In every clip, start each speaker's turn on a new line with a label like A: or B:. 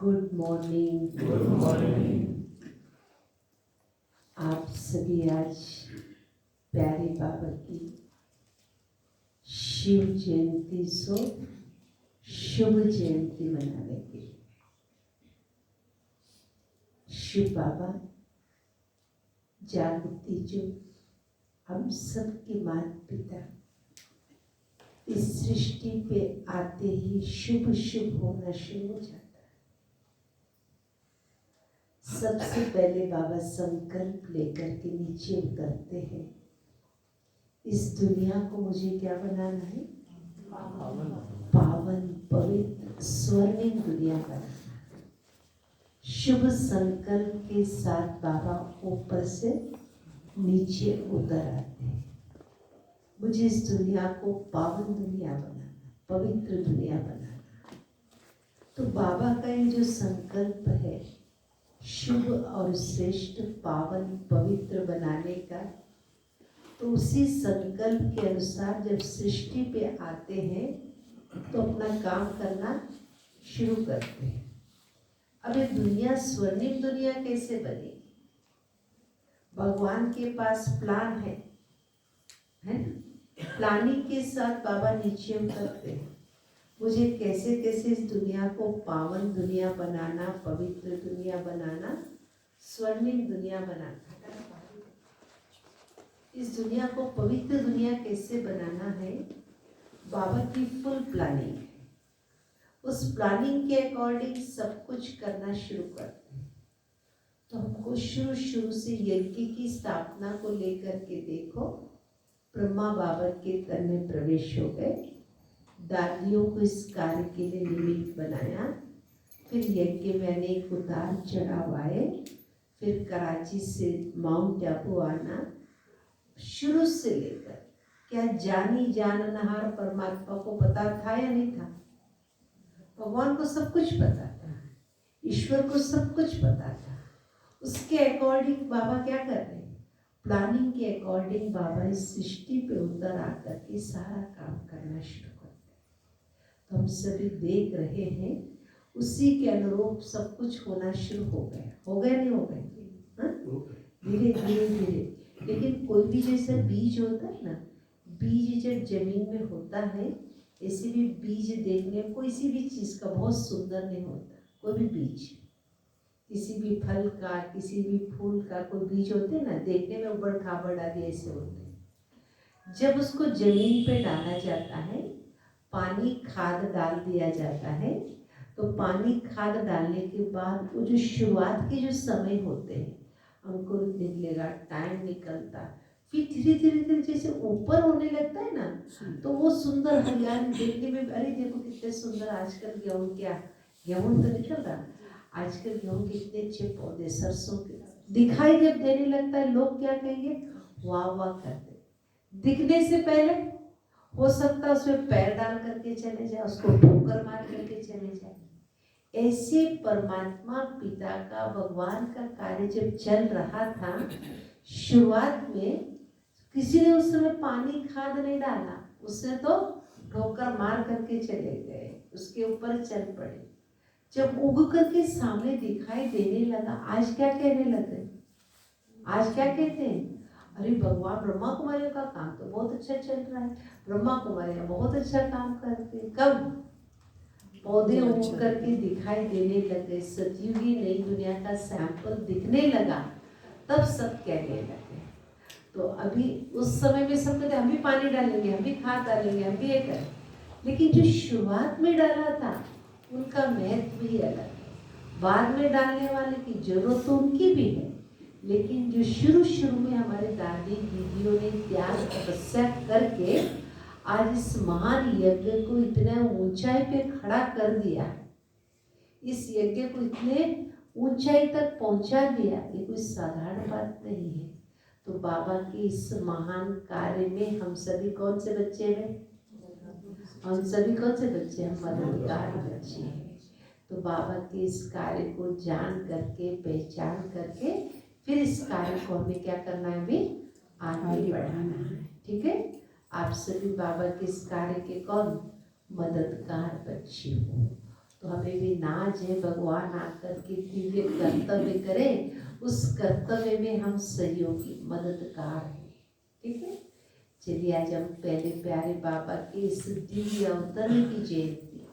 A: Good morning.
B: Good morning.
A: आप सभी आज प्यारे बाबा की शिव जयंती सो शुभ जयंती मनाएंगे। शिव बाबा जागृति जो हम सबके माता पिता इस सृष्टि पे आते ही शुभ शुभ होना शुरू हो जाता है। सबसे पहले बाबा संकल्प लेकर के नीचे उतरते हैं। इस दुनिया को मुझे क्या बनाना है? पावन पवित्र स्वर्णिम दुनिया बनाना। शुभ संकल्प के साथ बाबा ऊपर से नीचे उतर आते हैं। मुझे इस दुनिया को पावन दुनिया बनाना, पवित्र दुनिया बनाना। तो बाबा का ये जो संकल्प है शुभ और श्रेष्ठ पावन पवित्र बनाने का, तो उसी संकल्प के अनुसार जब सृष्टि पे आते हैं तो अपना काम करना शुरू करते हैं। अब ये दुनिया स्वर्णिम दुनिया कैसे बनेगी? भगवान के पास प्लान है ना? प्लानिंग के साथ बाबा नीचे उतरते हैं। मुझे कैसे कैसे इस दुनिया को पावन दुनिया बनाना, पवित्र दुनिया बनाना, स्वर्णिम दुनिया बनाना। इस दुनिया को पवित्र दुनिया कैसे बनाना है, बाबा की फुल प्लानिंग है। उस प्लानिंग के अकॉर्डिंग सब कुछ करना शुरू करते हैं। तो हमको शुरू से यज्ञ की स्थापना को लेकर के देखो, ब्रह्मा बाबा के तन में प्रवेश हो गए, दादियों को इस कार्य के लिए निमित्त बनाया, फिर यज्ञ में अनेक उतार चढ़ाव आए, फिर कराची से माउंट आबू आना, शुरू से लेकर क्या जानी जाननहार परमात्मा को पता था या नहीं था? भगवान को सब कुछ पता था, ईश्वर को सब कुछ पता था। उसके अकॉर्डिंग बाबा क्या कर रहे हैं? प्लानिंग के अकॉर्डिंग बाबा इस सृष्टि पे उतर आकर के सारा काम करना शुरू करते हैं। तो हम सभी देख रहे हैं उसी के अनुरूप सब कुछ होना शुरू हो गया। हो गया नहीं हो गया? धीरे धीरे धीरे। लेकिन कोई भी जैसे बीज होता है ना, बीज जब जमीन में होता है, ऐसे भी बीज देखने कोई सी भी चीज का बहुत सुंदर नहीं होता। कोई भी बीज, किसी भी फल का, किसी भी फूल का कोई बीज होते हैं ना, देखने में उबड़ खाबड़ आदि ऐसे होते हैं। जब उसको जमीन पे डाला जाता है, पानी खाद डाल दिया जाता है, तो पानी खाद डालने के बाद वो जो शुरुआत के जो समय होते हैं, अंकुर निकलेगा, टाइम निकलता, फिर धीरे धीरे धीरे जैसे ऊपर होने लगता है ना, तो वो सुंदर हरियाली देखने में, अरे देखो कितने सुंदर आजकल गेहूं, क्या गेहूं तो निकल रहा, आजकल गेहूं के कितने अच्छे पौधे, सरसों के दिखाई जब देने लगता है, लोग क्या कहेंगे? वाह वाह करते। दिखने से पहले हो सकता है उसमें पैर डाल करके चले जाए, उसको ठोकर मार करके चले जाए। ऐसे परमात्मा पिता का, भगवान का कार्य जब चल रहा था, शुरुआत में किसी ने उस समय पानी खाद नहीं डाला, उसने तो ठोकर मार करके चले गए, उसके ऊपर चल पड़े। जब उग करके सामने दिखाई देने लगा, आज क्या कहने लगे? आज क्या कहते हैं? अरे भगवान ब्रह्मा कुमारियों का काम तो बहुत अच्छा चल रहा है, ब्रह्मा कुमारियां बहुत अच्छा काम करते हैं। कब पौधे उग करके दिखाई देने लगे, सतयुगी नई दुनिया का सैंपल दिखने लगा, तब सब कहने लगे। तो अभी उस समय में सब कहते हम भी पानी डालेंगे, हम भी खाद डालेंगे, हम भी ये करें, लेकिन जो शुरुआत में डाला था उनका महत्व ही अलग है। बाद में डालने वाले की जरूरत तो उनकी भी है, लेकिन जो शुरू में हमारे दादी दीदियों ने त्याग तपस्या करके आज इस महान यज्ञ को इतना ऊंचाई पे खड़ा कर दिया, इस यज्ञ को इतने ऊंचाई तक पहुंचा दिया, ये कोई साधारण बात नहीं है। तो बाबा के इस महान कार्य में हम सभी कौन से बच्चे हैं? हम सभी कौन से बच्चे? हम मददगार बच्चे हैं। तो बाबा के इस कार्य को जान करके, पहचान करके, फिर इस कार्य को हमें क्या करना है? अभी आगे बढ़ाना है। ठीक है? आप सभी बाबा के इस कार्य के कौन? मददगार बच्चे हो। तो हमें भी नाज है भगवान आकर के दिव्य कर्तव्य करें, उस कर्तव्य में हम सहयोगी मददगार हैं। ठीक है, चलिए आज हम पहले प्यारे बाबा के इस दिव्य अवतरण की जयंती,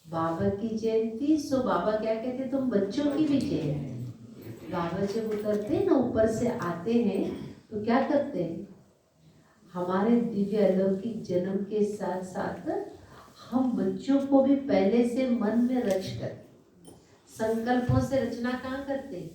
A: बाबा की जयंती, सो बाबा क्या कहते, तुम बच्चों की भी जयंती। बाबा जब उतरते हैं ना, ऊपर से आते हैं तो क्या करते हैं, हमारे दिव्य अलौकिक जन्म के साथ साथ हम बच्चों को भी पहले से मन में रच कर, संकल्पों से रचना कहाँ करते हैं,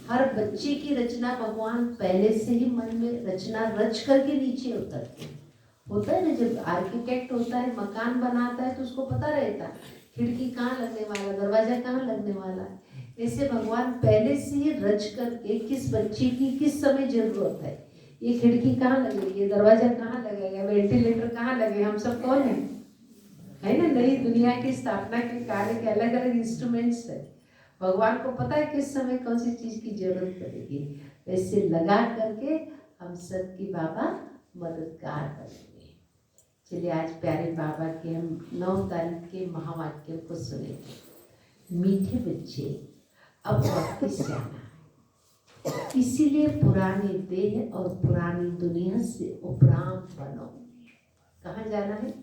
A: हर बच्चे की रचना भगवान पहले से ही मन में रचना रच करके नीचे उतरते हैं। होता है ना, जब आर्किटेक्ट होता है, मकान बनाता है, तो उसको पता रहता है खिड़की कहाँ लगने वाला, दरवाजा कहाँ लगने वाला है। ऐसे भगवान पहले से ही रच करके किस बच्चे की किस समय जरूरत है, ये खिड़की कहाँ लगेगी, ये दरवाजा कहाँ लगेगा, वेंटिलेटर कहाँ लगेगा, हम सब कौन है ना, नई दुनिया की स्थापना के कार्य के अलग अलग इंस्ट्रूमेंट्स है। भगवान को पता है किस समय कौन सी चीज की जरूरत पड़ेगी, वैसे लगा करके हम सब की बाबा मददगार बनेंगे। चलिए आज प्यारे बाबा के हम 9 तारीख के महावाक्य को सुनेंगे। मीठे बच्चे, अब वापस जाना है, इसीलिए पुराने देह और पुरानी दुनिया से उपराम बनो। कहाँ जाना है,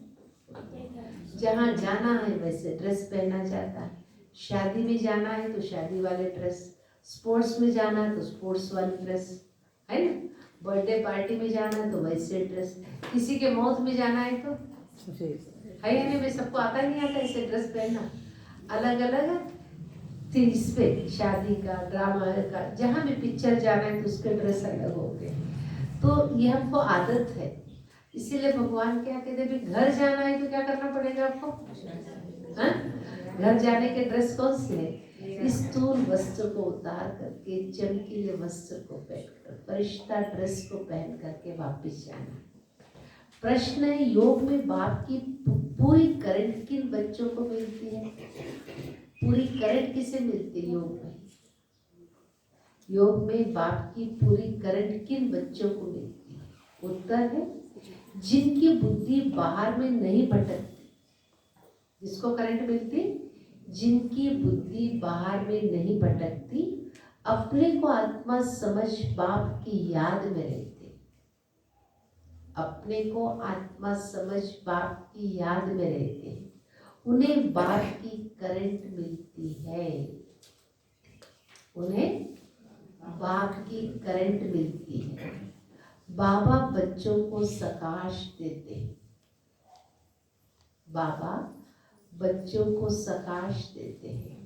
A: जहाँ जाना है वैसे ड्रेस पहना जाता है। शादी में जाना है तो शादी वाले ड्रेस, स्पोर्ट्स में जाना है तो स्पोर्ट्स वाली ड्रेस, है ना, बर्थडे पार्टी में जाना है तो वैसे ड्रेस, किसी के मौत में जाना है तो है या नहीं, सबको आता ही नहीं आता ऐसे ड्रेस पहनना। अलग अलग इस पे शादी का, ड्रामा का, जहाँ भी पिक्चर जाना है तो उसके ड्रेस अलग हो गए। तो ये हमको आदत है, इसीलिए भगवान क्या कहते हैं, घर जाना है तो क्या करना पड़ेगा आपको, हाँ? घर जाने के ड्रेस कौन से है, स्थूल वस्त्र को उतार करके चमकीले वस्त्र को पहनकर, परिष्ठा ड्रेस को पहन करके वापस जाना। प्रश्न है, योग में बाप की पूरी करंट किन बच्चों को मिलती है, पूरी करंट किसे मिलती है योग में, योग में बाप की पूरी करंट किन बच्चों को मिलती है। उत्तर है, जिनकी बुद्धि बाहर में नहीं भटकती। जिसको करंट मिलती, जिनकी बुद्धि बाहर में नहीं भटकती, अपने को आत्मा समझ बाप की याद में रहते, अपने को आत्मा समझ बाप की याद में रहते, उन्हें बाप की करंट मिलती है, उन्हें बाप की करंट मिलती है। बाबा बच्चों को सकाश देते, बाबा बच्चों को सकाश देते हैं।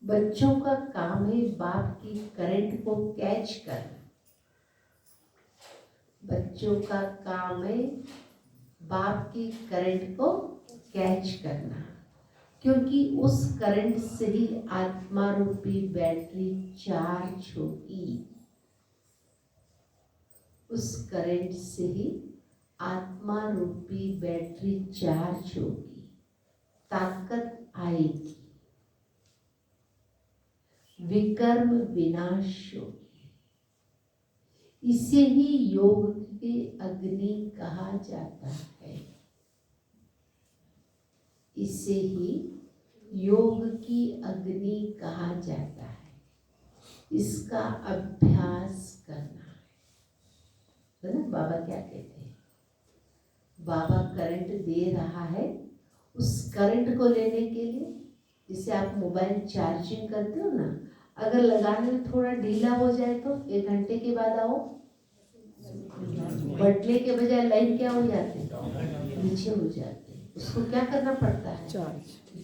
A: बच्चों का काम है बाप की करंट को कैच करना, बच्चों का काम है बाप की करंट को कैच करना, क्योंकि उस करंट से ही आत्मा रूपी बैटरी चार्ज होगी, उस करंट से ही आत्मा रूपी बैटरी चार्ज होगी, ताकत आएगी, विकर्म विनाश होगी। इसे ही योग के अग्नि कहा जाता है, इसे ही योग की अग्नि कहा जाता है। इसका अभ्यास करना है ना। बाबा क्या कहते हैं, बाबा करंट दे रहा है, उस करंट को लेने के लिए, जिसे आप मोबाइल चार्जिंग करते हो ना, अगर लगाने में थोड़ा ढीला हो जाए तो 1 घंटे के बाद आओ, बढ़ने के बजाय लाइन क्या हो जाती है, नीचे हो जाती है। उसको क्या करना पड़ता है,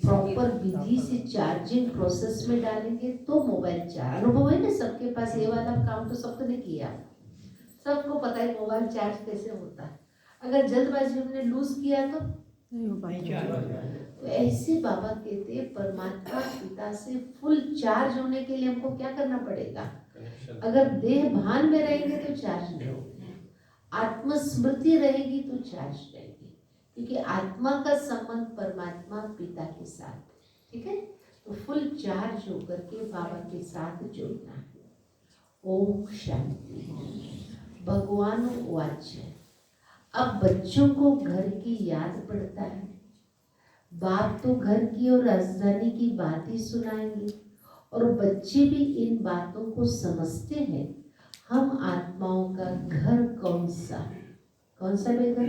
A: प्रॉपर विधि से चार्जिंग प्रोसेस में डालेंगे तो मोबाइल चार्ज। अनुभव है ना सबके पास, ये वाला काम तो सबने किया, सबको पता है मोबाइल चार्ज कैसे होता है। अगर जल्दबाजी हमने लूज किया तो नहीं हो पाएगा। तो ऐसे बाबा कहते हैं, परमात्मा पिता से फुल चार्ज होने के लिए हमको क्या करना पड़ेगा, अगर देह भान में रहेंगे तो चार्ज नहीं होगा, आत्मस्मृति रहेगी तो चार्ज रहेगी, क्योंकि आत्मा का संबंध परमात्मा पिता के साथ, ठीक है। तो फुल चार्ज होकर के बाबा के साथ जुड़ना है। ओम शांति। भगवान वाच, अब बच्चों को घर की याद पड़ता है। बाप तो घर की और राजधानी की बात ही सुनाएंगे और बच्चे भी इन बातों को समझते हैं। हम आत्माओं का घर कौन सा बेघर?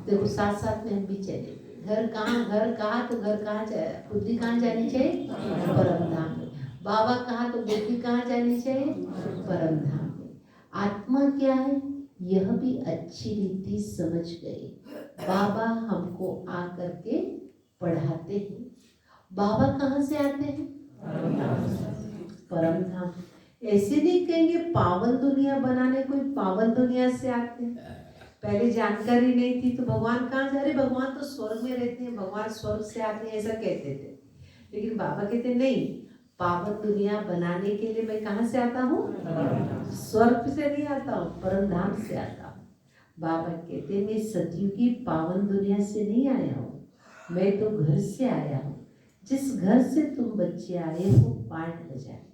A: देखो साथ साथ में हम भी चले। घर कहाँ तो घर कहाँ जाए, बुद्धि कहाँ जानी चाहिए? परम धाम में। बाबा कहाँ तो बुद्धि कहाँ जानी चाहिए? परम धाम में। आत्मा क्या है यह भी अच्छी रीति समझ गए। बाबा हमको आकर के पढ़ाते हैं। बाबा कहाँ से आते हैं? परम धाम। ऐसे नहीं कहेंगे पावन दुनिया बनाने, कोई पावन दुनिया से आते हैं। पहले जानकारी नहीं थी तो भगवान कहाँ जा रहे? भगवान तो स्वर्ग में रहते हैं, भगवान स्वर्ग से आते हैं, ऐसा कहते थे। लेकिन बाबा कहते नहीं, पावन दुनिया बनाने के लिए मैं कहाँ से आता हूँ? स्वर्ग से नहीं आता हूँ, परम धाम से आता हूँ। बाबा कहते मैं सतयुगी पावन दुनिया से नहीं आया हूँ, मैं तो घर से आया हूँ। जिस घर से तुम बच्चे आए हो पाठ बजाने।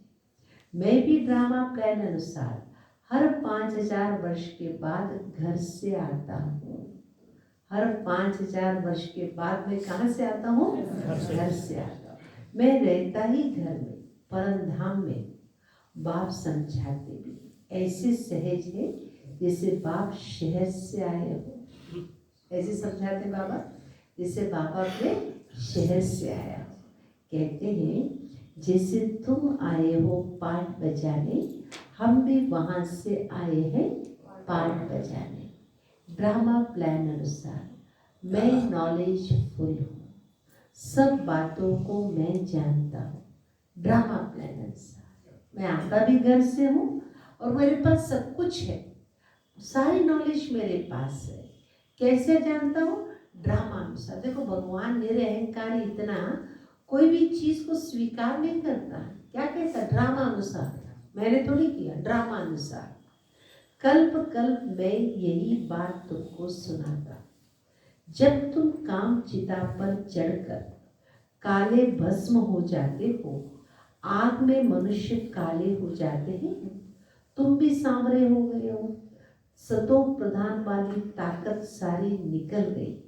A: मैं भी ड्रामा प्लान अनुसार हर 5000 वर्ष के बाद घर से आता हूँ। हर 5000 वर्ष के बाद मैं कहाँ से आता हूँ? घर से आता हूँ। मैं रहता ही घर में, परम धाम में। बाप समझाते भी ऐसे सहज है जैसे बाप शहर से आए हो। ऐसे समझाते बाबा जैसे बाबा अपने शहर से आया हो। कहते हैं जैसे तुम आए हो पाठ बजाने, हम भी वहाँ से आए हैं पाठ बजाने। ड्रामा प्लान अनुसार मैं नॉलेजफुल हूँ, सब बातों को मैं जानता हूँ। ड्रामा प्लान अनुसार मैं आता भी घर से हूँ और मेरे पास सब कुछ है, सारी नॉलेज मेरे पास है। कैसे जानता हूँ? ड्रामा अनुसार। देखो भगवान निरअहंकारी इतना, कोई भी चीज को स्वीकार नहीं करता। क्या कहता? ड्रामा अनुसार। मैंने थोड़ी किया, ड्रामा अनुसार। कल्प कल्प मैं यही बात तुमको सुनाता। जब तुम काम चिता पर चढ़कर काले भस्म हो जाते हो, आग में मनुष्य काले हो जाते हैं, तुम भी सांवरे हो गए हो। सतो प्रधान वाली ताकत सारी निकल गई।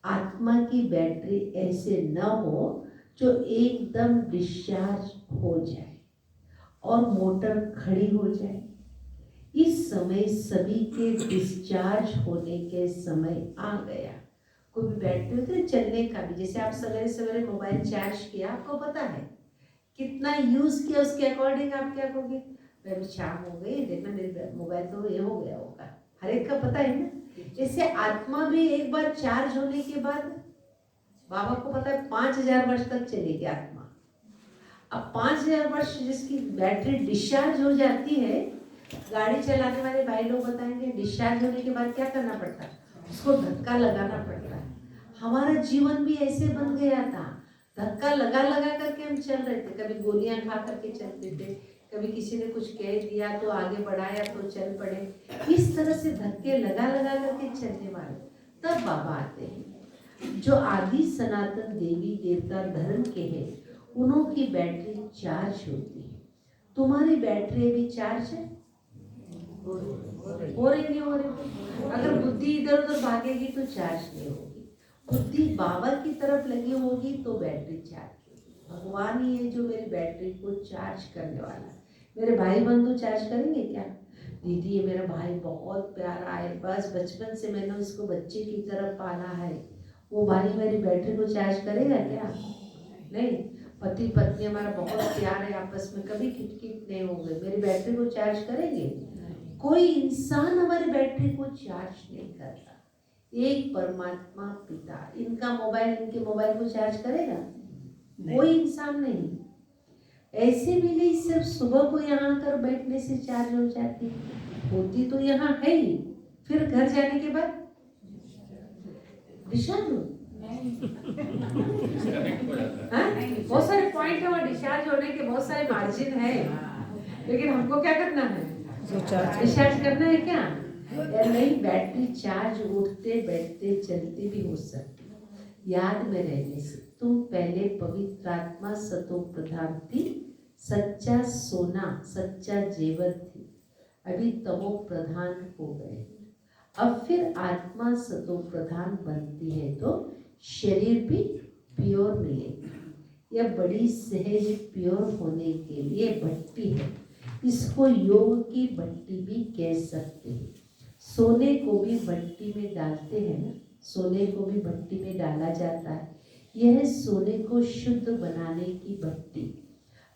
A: आत्मा की बैटरी ऐसे न हो जो एकदम डिस्चार्ज हो जाए और मोटर खड़ी हो जाए। इस समय सभी के डिस्चार्ज होने के समय आ गया। कोई बैटरी होती है चलने का भी, जैसे आप सवेरे सवेरे मोबाइल चार्ज किया, आपको पता है कितना यूज किया, उसके अकॉर्डिंग आप क्या कहोगे? अभी शाम हो गई, देखना मेरे मोबाइल तो ये हो गया होगा। हर एक का पता है ना। इससे आत्मा भी एक बार चार्ज होने के बाद, बाबा को पता है 5000 वर्ष तक चलेगी आत्मा। अब 5000 वर्ष जिसकी बैटरी डिस्चार्ज हो जाती है, गाड़ी चलाने वाले भाई लोग बताएंगे डिस्चार्ज होने के बाद क्या करना पड़ता है? उसको धक्का लगाना पड़ता है। हमारा जीवन भी ऐसे बन गया था, धक्का लगा लगा करके हम चल रहे थे। कभी गोलियां खा करके चलते थे, कभी किसी ने कुछ कह दिया तो आगे बढ़ाया तो चल पड़े। इस तरह से धक्के लगा लगा करके चलने वाले। तब बाबा आते हैं जो आदि सनातन देवी देवता धर्म के हैं, उन्हों की बैटरी चार्ज होती है। तुम्हारी बैटरी भी चार्ज है? हो रही नहीं हो रही? अगर बुद्धि इधर उधर भागेगी तो चार्ज नहीं होगी। बुद्धि बाबा की तरफ लगी होगी तो बैटरी चार्ज होगी। भगवान ही है जो मेरी बैटरी को चार्ज करने वाला है। मेरे भाई बंधु चार्ज करेंगे क्या? दीदी ये मेरा भाई बहुत प्यारा है, बस बचपन से मैंने उसको बच्चे की तरह पाला है, वो भाई मेरी बैटरी को चार्ज करेगा क्या? नहीं। पति पत्नी हमारा बहुत प्यार है, आपस में कभी खिटखिट नहीं होंगे, मेरी बैटरी को चार्ज करेंगे? कोई इंसान हमारी बैटरी को चार्ज नहीं करता। एक परमात्मा पिता, इनका मोबाइल इनके मोबाइल को चार्ज करेगा? कोई इंसान नहीं। ऐसे भी नहीं सिर्फ सुबह को यहाँ आकर बैठने से चार्ज हो जाती, होती तो यहाँ है ही, फिर घर जाने के बाद डिस्चार्ज हो। बहुत सारे पॉइंट है, और डिस्चार्ज होने के बहुत सारे मार्जिन है, लेकिन हमको क्या करना है? डिस्चार्ज करना है क्या? या नहीं? बैटरी चार्ज उठते बैठते चलते भी हो सकती। याद में रहने से तुम पहले पवित्र आत्मा सतो प्रधान थी, सच्चा सोना सच्चा जेवर थी, अभी तमो प्रधान हो गए। अब फिर आत्मा सतो प्रधान बनती है तो शरीर भी प्योर मिलेगा। यह बड़ी सहज प्योर होने के लिए भट्टी है। इसको योग की भट्टी भी कह सकते हैं। सोने को भी भट्टी में डालते हैं ना, सोने को भी भट्टी में डाला जाता है। यह सोने को शुद्ध बनाने की भट्टी,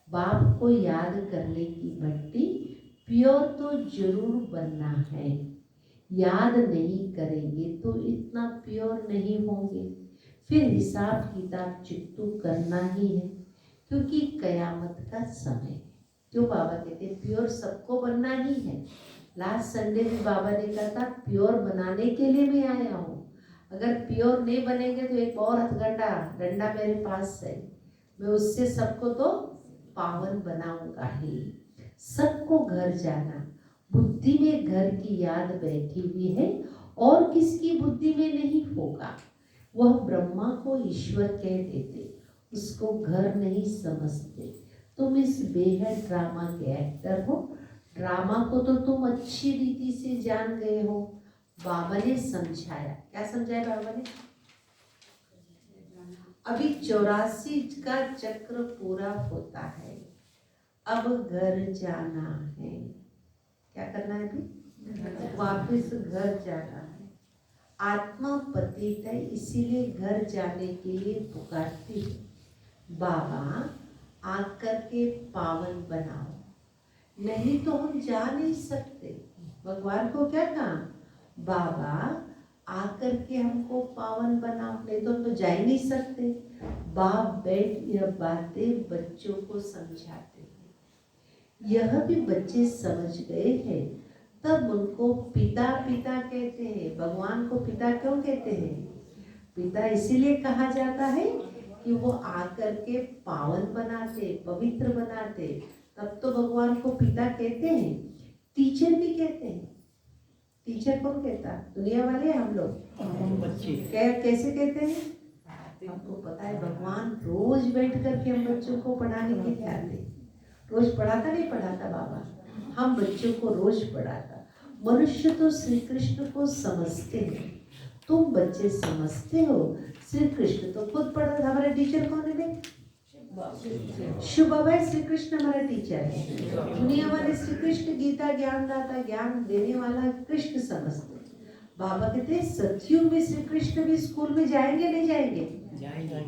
A: बाप को याद करने की भट्टी। प्योर तो जरूर बनना है, याद नहीं करेंगे तो इतना प्योर नहीं होंगे। फिर हिसाब किताब चिट्टू करना ही है, क्योंकि कयामत का समय। जो बाबा कहते हैं प्योर सबको बनना ही है। लास्ट संडे भी बाबा ने कहा था प्योर बनाने के लिए मैं आया हूँ। अगर प्योर नहीं बनेंगे तो एक और हथगंडा डंडा मेरे पास है, मैं उससे सबको तो पावन बनाऊंगा ही। सबको घर जाना, बुद्धि में घर की याद बैठी हुई है और किसकी बुद्धि में नहीं होगा। वह ब्रह्मा को ईश्वर कह देते, उसको घर नहीं समझते। तुम इस बेहद ड्रामा के एक्टर हो। ड्रामा को तो तुम अच्छी रीति से जान गए हो। बाबा ने समझाया, क्या समझाया बाबा ने? अभी 84 का चक्र पूरा होता है, अब घर जाना है। क्या करना है? अभी वापस घर जाना है। आत्मा पतित है, इसीलिए घर जाने के लिए पुकारती है। बाबा आकर के पावन बनाओ, नहीं तो हम जा नहीं सकते। भगवान को क्या कहा? बाबा आकर के हमको पावन बनाओ, नहीं तो हम तो जा ही नहीं सकते। बाप बैठ यह बातें बच्चों को समझाते हैं। यह भी बच्चे समझ गए हैं, तब उनको पिता पिता कहते हैं। भगवान को पिता क्यों कहते हैं? पिता इसीलिए कहा जाता है कि वो आकर के पावन बनाते, पवित्र बनाते, तब तो भगवान को पिता कहते हैं। टीचर भी कहते हैं। टीचर कौन कहता? दुनिया वाले, हम लोग बच्चे कैसे कहते हैं? हमको पता है भगवान रोज बैठ करके हम बच्चों को पढ़ाने के लिए आते। रोज पढ़ाता नहीं पढ़ाता बाबा? हम बच्चों को रोज पढ़ाता। मनुष्य तो श्री कृष्ण को समझते हैं, तुम बच्चे समझते हो। श्री कृष्ण तो खुद पढ़ा। हमारे टीचर कौन है भाई? शिव बाबा श्री कृष्ण हमारा टीचर है। दुनिया वाले श्री कृष्ण गीता ज्ञान दाता, ज्ञान देने वाला कृष्ण समझते। बाबा कहते हैं सतयुग में श्री कृष्ण भी स्कूल में जाएंगे नहीं जाएंगे? जाएंगे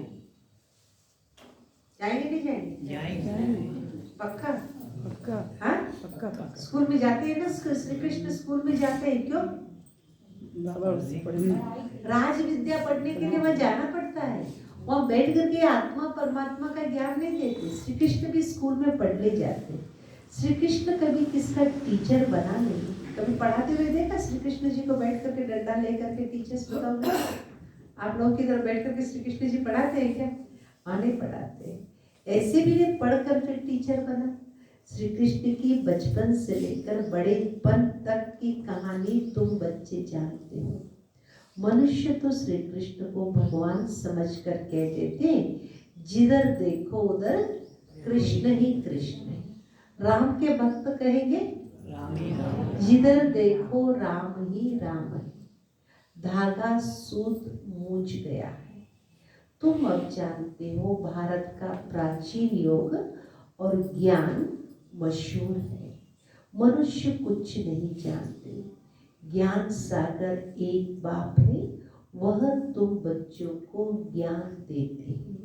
A: नहीं जाएंगे? पक्का? पक्का? हाँ पक्का। स्कूल में जाते हैं ना, श्री कृष्ण स्कूल में जाते हैं। क्यों? राज विद्या पढ़ने के लिए वहाँ जाना पड़ता है। वहाँ बैठ करके आत्मा परमात्मा का ज्ञान नहीं देते। श्री कृष्ण भी स्कूल में पढ़ने जाते। श्री कृष्ण कभी किसका टीचर बना नहीं। कभी पढ़ाते हुए देखा श्री कृष्ण जी को बैठ करके डंडा ले करके? टीचर्स बताओ, आप लोगों की तरफ बैठ करके श्री कृष्ण जी पढ़ाते हैं क्या? हाँ नहीं पढ़ाते। ऐसे भी नहीं पढ़ कर फिर टीचर बना। श्री कृष्ण की बचपन से लेकर बड़ेपन तक की कहानी तुम बच्चे जानते हो। मनुष्य तो श्री कृष्ण को भगवान समझकर कह देते, जिधर देखो उधर कृष्ण ही कृष्ण है। राम के भक्त कहेंगे जिधर देखो राम ही राम है। धागा सूत मूझ गया है। तुम अब जानते हो भारत का प्राचीन योग और ज्ञान मशहूर है। मनुष्य कुछ नहीं जानते। ज्ञान सागर एक बाप है, वह तुम बच्चों को ज्ञान देते हैं।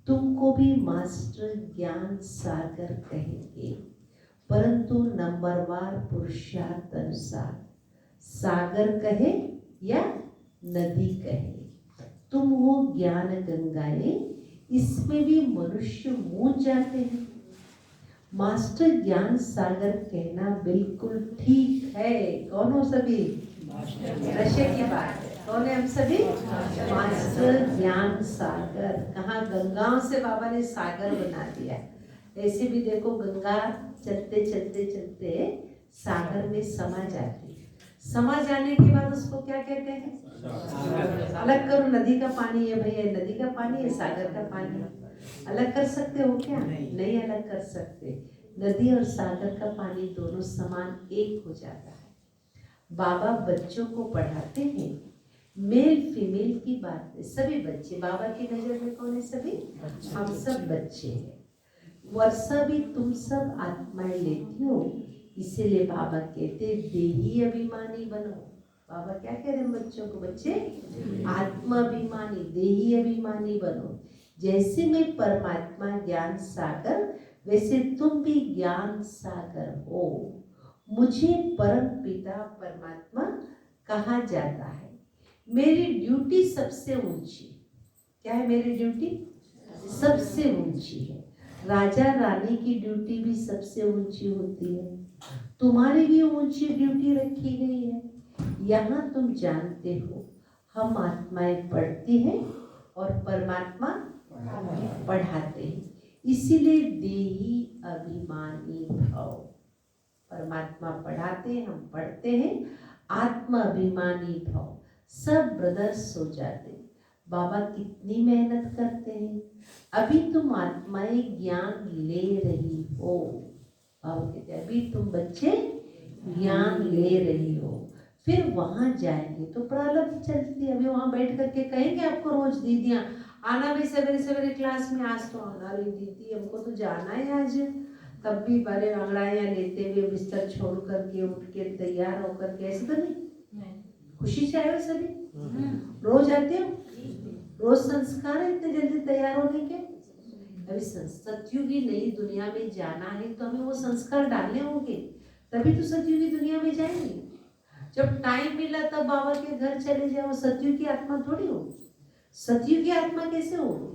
A: तुमको भी मास्टर ज्ञान सागर कहेंगे, परंतु नंबरवार पुरुषार्थ अनुसार सागर कहे या नदी कहे। तुम हो ज्ञान गंगाएं, इसमें भी मनुष्य मूझ जाते हैं। मास्टर ज्ञान सागर कहना बिल्कुल ठीक है। कौन हो सभी? नशे की बात है। कौन है हम सभी? मास्टर ज्ञान सागर। कहाँ गंगाओं से बाबा ने सागर बना दिया। ऐसे भी देखो गंगा चलते चलते चलते सागर में समा जाती है। समा जाने के बाद उसको क्या कहते हैं? अलग करो, नदी का पानी है भैया, नदी का पानी है, सागर का पानी है। अलग कर सकते हो क्या? नहीं अलग कर सकते। नदी और सागर का पानी दोनों समान एक हो जाता है। बाबा बच्चों को पढ़ाते हैं, मेल फीमेल की बात है, सभी बच्चे बाबा की नजर में कौन है? सभी हम सब बच्चे हैं। वर्षा भी तुम सब आत्माएं लेती हो, इसीलिए बाबा कहते देही अभिमानी बनो। बाबा क्या कह रहे हैं बच्चों को? बच्चे आत्माभिमानी, देही अभिमानी बनो। जैसे मैं परमात्मा ज्ञान सागर, वैसे तुम भी ज्ञान सागर हो। मुझे परम पिता परमात्मा कहा जाता है। मेरी ड्यूटी सबसे ऊंची, क्या है मेरी ड्यूटी? सबसे ऊंची है। राजा रानी की ड्यूटी भी सबसे ऊंची होती है, तुम्हारी भी ऊंची ड्यूटी रखी गई है। यहाँ तुम जानते हो हम आत्माएं पढ़ती हैं और परमात्मा पढ़ाते हैं, इसीलिए देही अभिमानी भव। परमात्मा पढ़ाते हैं, हम पढ़ते हैं, आत्मा अभिमानी भव। सब ब्रदर्स सो जाते। बाबा कितनी मेहनत करते हैं। अभी तुम आत्माएं ज्ञान ले रही हो। बाबा कहते हैं अभी तुम बच्चे ज्ञान ले रही हो, फिर वहां जाएंगे तो प्रारब्ध चलती है। अभी वहां बैठ करके कहेंगे आपको रोज दीदियां आना भी सवेरे सवेरे क्लास में, आज तो आना रही दीदी, हमको तो जाना है आज। तब भी बड़े अंगड़ाइयाँ लेते हुए बिस्तर छोड़ करके उठ के तैयार होकर के, ऐसे तो नहीं, खुशी से आए हो सभी? रोज आते हो? रोज संस्कार है इतने जल्दी तैयार होने के? अभी सतयुगी नई दुनिया में जाना है तो हमें वो संस्कार डालने होंगे, तभी तो सतयुगी दुनिया में जाएंगे। जब टाइम मिला तब बाबा के घर चले जाओ, सतयुगी आत्मा थोड़ी होगी। सतयुगी आत्मा कैसे होगी?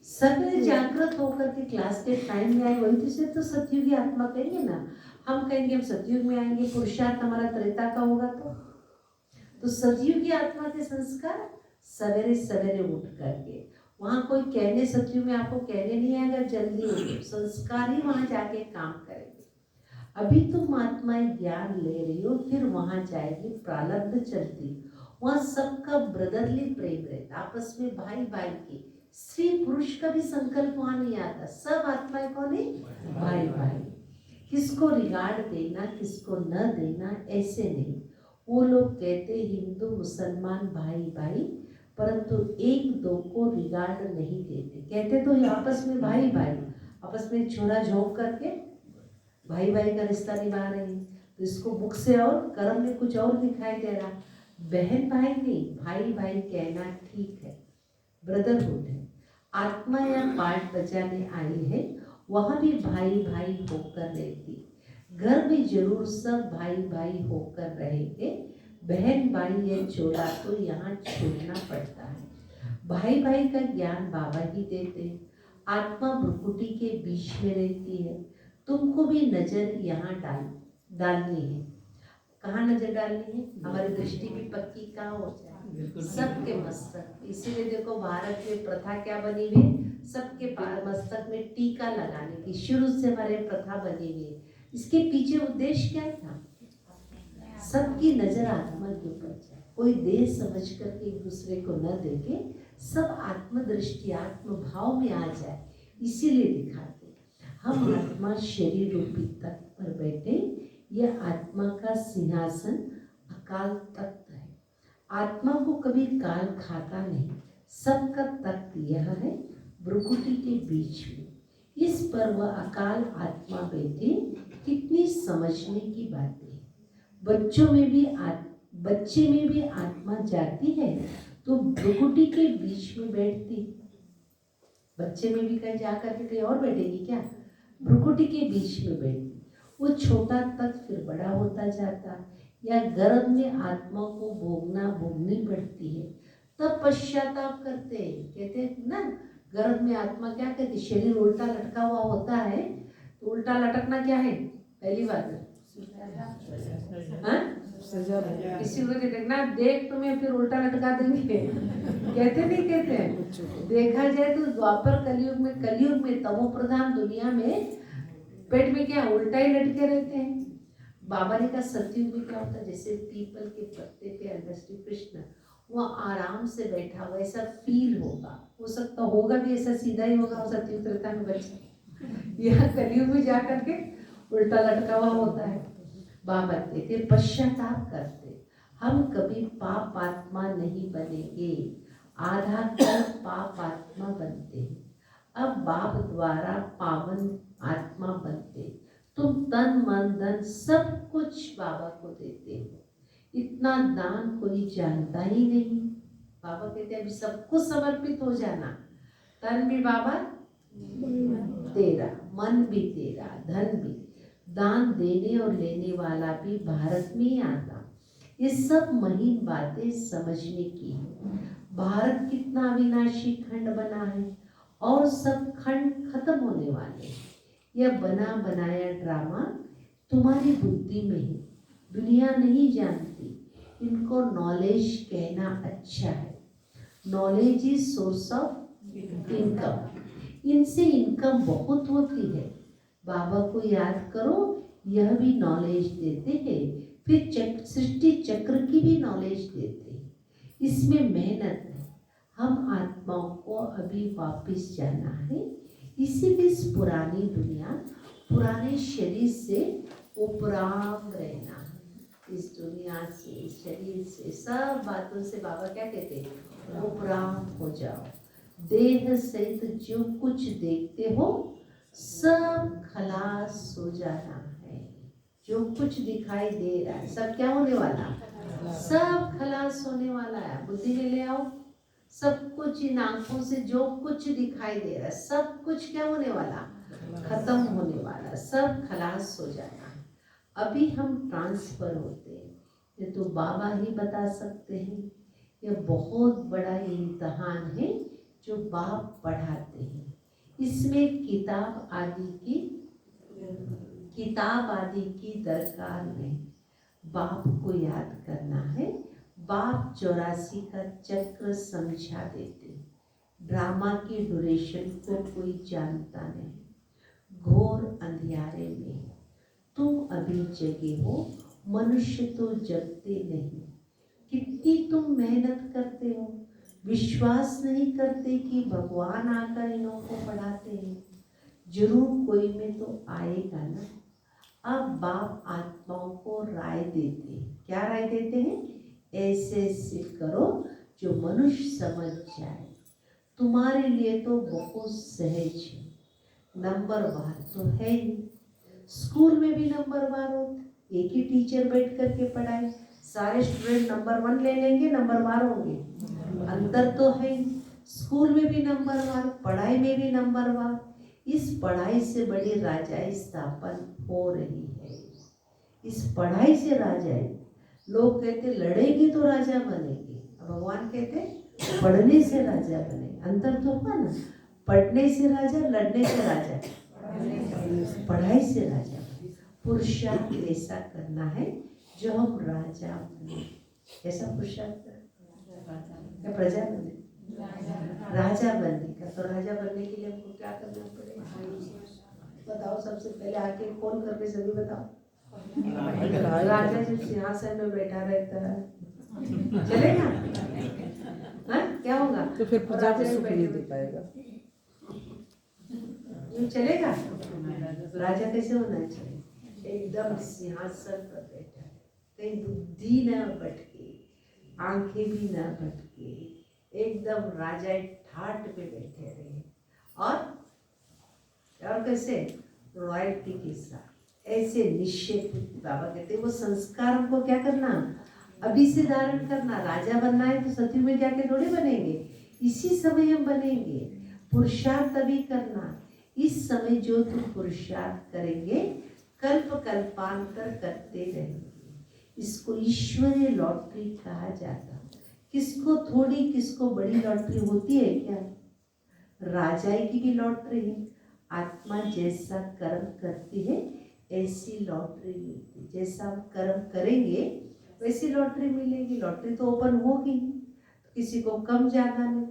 A: सवेरे जागृत होकर के क्लास के टाइम में आए, वही से तो सतयुगी आत्मा कहेंगे ना। हम कहेंगे हम सतयुग में आएंगे, पुरुषार्थ हमारा त्रेता का होगा। तो सतयुगी आत्मा के संस्कार सवेरे सवेरे उठ करके, वहां कोई कहने सतयुग में आपको कहने नहीं आएगा जल्दी उठो, संस्कार ही वहां जाके काम करेंगे। अभी तुम आत्माएं ज्ञान ले रही हो, फिर वहां जाएगी प्रारब्ध चलती, वहां सबका ब्रदरली प्रेम रहता, आपस में भाई भाई की, स्त्री पुरुष का भी संकल्प वहां नहीं आता। सब आत्माएं कौन है? भाई भाई। किसको रिगार्ड देना किसको न देना ऐसे नहीं। वो लोग कहते हिंदू मुसलमान भाई भाई, परंतु एक दो को रिगार्ड नहीं देते। कहते तो आपस में भाई भाई, आपस में छोरा झोंक करके भाई भाई का रिश्ता निभा रहे हैं, तो इसको बुक से और कर्म में कुछ और दिखाई दे रहा। बहन भाई नहीं, भाई भाई कहना ठीक है, ब्रदरहुड है। आत्मा या पाठ बजाने आई है, वहां भी भाई भाई होकर रहती। घर में जरूर सब भाई भाई होकर रहेंगे, बहन भाई या चोला तो यहाँ छोड़ना पड़ता है। भाई भाई का ज्ञान बाबा ही देते। आत्मा भ्रुकुटी के बीच में रहती है, तुमको भी नजर यहाँ डालनी है। कहाँ नजर डालनी है? हमारी दृष्टि भी पक्की कहाँ हो जाए? सबके मस्तक। इसीलिए देखो भारत में प्रथा क्या बनी हुई है, सबके मस्तक में टीका लगाने की शुरू से हमारे प्रथा बनी हुई है। इसके पीछे उद्देश्य क्या था? सबकी नजर आत्मा के ऊपर जाए, कोई देह समझ करके एक दूसरे को न देखे, सब आत्मदृष्टि आत्म भाव में आ जाए, इसीलिए दिखाते। हम आत्मा शरीर रूपी तख्त पर बैठे, यह आत्मा का सिंहासन अकाल तख्त है। आत्मा को कभी काल खाता नहीं, सबका तख्त यह है भ्रुकुटी के बीच में। इस पर वह अकाल आत्मा बैठे, कितनी समझने की बातें हैं। बच्चे में भी आत्मा जाती है तो भ्रुकुटी के बीच में बैठती। बच्चे में भी कहीं जाकर के कहीं और बैठेगी क्या? भ्रुकुटी के बीच में बैठती। वो छोटा तक फिर बड़ा होता जाता, या गर्भ में आत्मा को भोगनी पड़ती है, तब पश्चाताप करते हैं। कहते हैं ना, गर्भ में आत्मा क्या कहती, शरीर उल्टा लटका हुआ होता है, तो उल्टा लटकना क्या है? पहली बात किसी को देखना, देख तुम्हें फिर उल्टा लटका देंगे कहते नहीं कहते? देखा जाए तो द्वापर कलयुग में तमो प्रधान दुनिया में पेट में क्या उल्टा ही लटके रहते हैं। बाबा ने कहा सतयुग में क्या होता है, जैसे पीपल के पत्ते पे अंदर श्री कृष्ण वह आराम से बैठा हुआ ऐसा फील होगा, हो सकता होगा भी ऐसा सीधा ही होगा सतयुग त्रेता में बच्चा। यह कलयुग में जाकर के उल्टा लटका हुआ होता है। बाबा कहते पश्चाताप करते, हम कभी पाप आत्मा नहीं बनेंगे, आधा कर पाप आत्मा बनते हैं। अब बाप द्वारा पावन आत्मा बनते, तुम तन मन धन सब कुछ बाबा को देते हो। इतना दान कोई जानता ही नहीं। बाबा कहते अभी सब कुछ समर्पित हो जाना, तन भी बाबा तेरा, मन भी तेरा, धन भी, दान देने और लेने वाला भी भारत में ही आता। ये सब महीन बातें समझने की है। भारत कितना अविनाशी खंड बना है और सब खंड खत्म होने वाले हैं। यह बना बनाया ड्रामा तुम्हारी बुद्धि में है, दुनिया नहीं जानती। इनको नॉलेज कहना अच्छा है। Knowledge is source of income. इनसे इनकम बहुत होती है। बाबा को याद करो, यह भी नॉलेज देते हैं। फिर सृष्टि चक्र की भी नॉलेज देते हैं। इसमें मेहनत है। हम आत्माओं को अभी वापस जाना है, इसीलिए इस पुरानी दुनिया, पुराने शरीर से उपराम रहना है। इस दुनिया से, इस शरीर से, सब बातों से बाबा क्या कहते हैं, उपराम हो जाओ। देह सहित जो कुछ देखते हो सब खलास हो जाना है। जो कुछ दिखाई दे रहा है सब क्या होने वाला, सब खलास होने वाला है। बुद्धि में ले आओ, सब कुछ इन आंखों से जो कुछ दिखाई दे रहा है सब कुछ क्या होने वाला, खत्म होने वाला, सब खलास हो जाना है। अभी हम ट्रांसफर होते हैं, ये तो बाबा ही बता सकते हैं। यह बहुत बड़ा इम्तहान है जो बाप पढ़ाते हैं। इसमें किताब आदि की दरकार नहीं। बाप को याद करना है। बाप 84 का चक्र समझा देते। ड्रामा की ड्यूरेशन को कोई जानता नहीं। घोर अंधियारे में तुम अभी जगे हो, मनुष्य तो जगते नहीं। कितनी तुम मेहनत करते हो, विश्वास नहीं करते कि भगवान आकर इन्हों को पढ़ाते हैं। जरूर कोई में तो आएगा ना। अब बाप आत्माओं को राय देते हैं। क्या राय देते हैं, ऐसे ऐसे करो जो मनुष्य समझ जाए। तुम्हारे लिए तो बहुत सहज है। नंबरवार तो है ही, स्कूल में भी नंबरवार होते, एक ही टीचर बैठ करके पढ़ाए, सारे स्टूडेंट नंबर 1 ले लेंगे, नंबरवार होंगे। अंतर तो है ही, स्कूल में भी नंबरवार, पढ़ाई में भी नंबरवार। इस पढ़ाई से बड़ी राजाई स्थापन हो रही है। इस पढ़ाई से राजाई, लोग कहते लड़ेंगे तो राजा बनेंगे, भगवान कहते पढ़ने से राजा बने। अंतर तो हुआ ना, पढ़ने से राजा, लड़ने से राजा, पढ़ाई से राजा। पुरुषार्थ ऐसा करना है जो हम राजा बने। ऐसा पुरुषार्थ या प्रजा बने, राजा बनने का। तो राजा बनने के लिए हमको क्या करना पड़ेगा, बताओ। सबसे पहले आके खोल करके सभी बताओ। राजा जब सिंहासन में बैठा रहता है चलेगा, हाँ क्या होगा,
B: तो फिर प्रजा को सुख नहीं दे पाएगा,
A: चलेगा। राजा कैसे होना चाहिए, एकदम सिंहासन पर बैठा है, कहीं बुद्धि न भटके, आंखें भी न भटके, एकदम राजा ठाट पे बैठे रहे। और कैसे, रॉयल्टी के साथ ऐसे निश्चित। बाबा कहते हैं वो संस्कार हमको क्या करना, अभी से धारण करना। राजा बनना है तो सतयुग में जाके थोड़े बनेंगे, इसी समय हम बनेंगे। पुरुषार्थ अभी करना, इस समय जो तुम पुरुषार्थ करेंगे कल्प कल्पांतर करते रहेंगे। इसको ईश्वरीय लॉटरी कहा जाता। किसको थोड़ी किसको बड़ी लॉटरी होती है क्या, राजाई की भी लॉटरी है। आत्मा जैसा कर्म करती है ऐसी लॉटरी मिलती है। जैसा हम कर्म करेंगे वैसी लॉटरी मिलेगी। लॉटरी तो ओपन होगी, तो किसी को कम ज्यादा नहीं।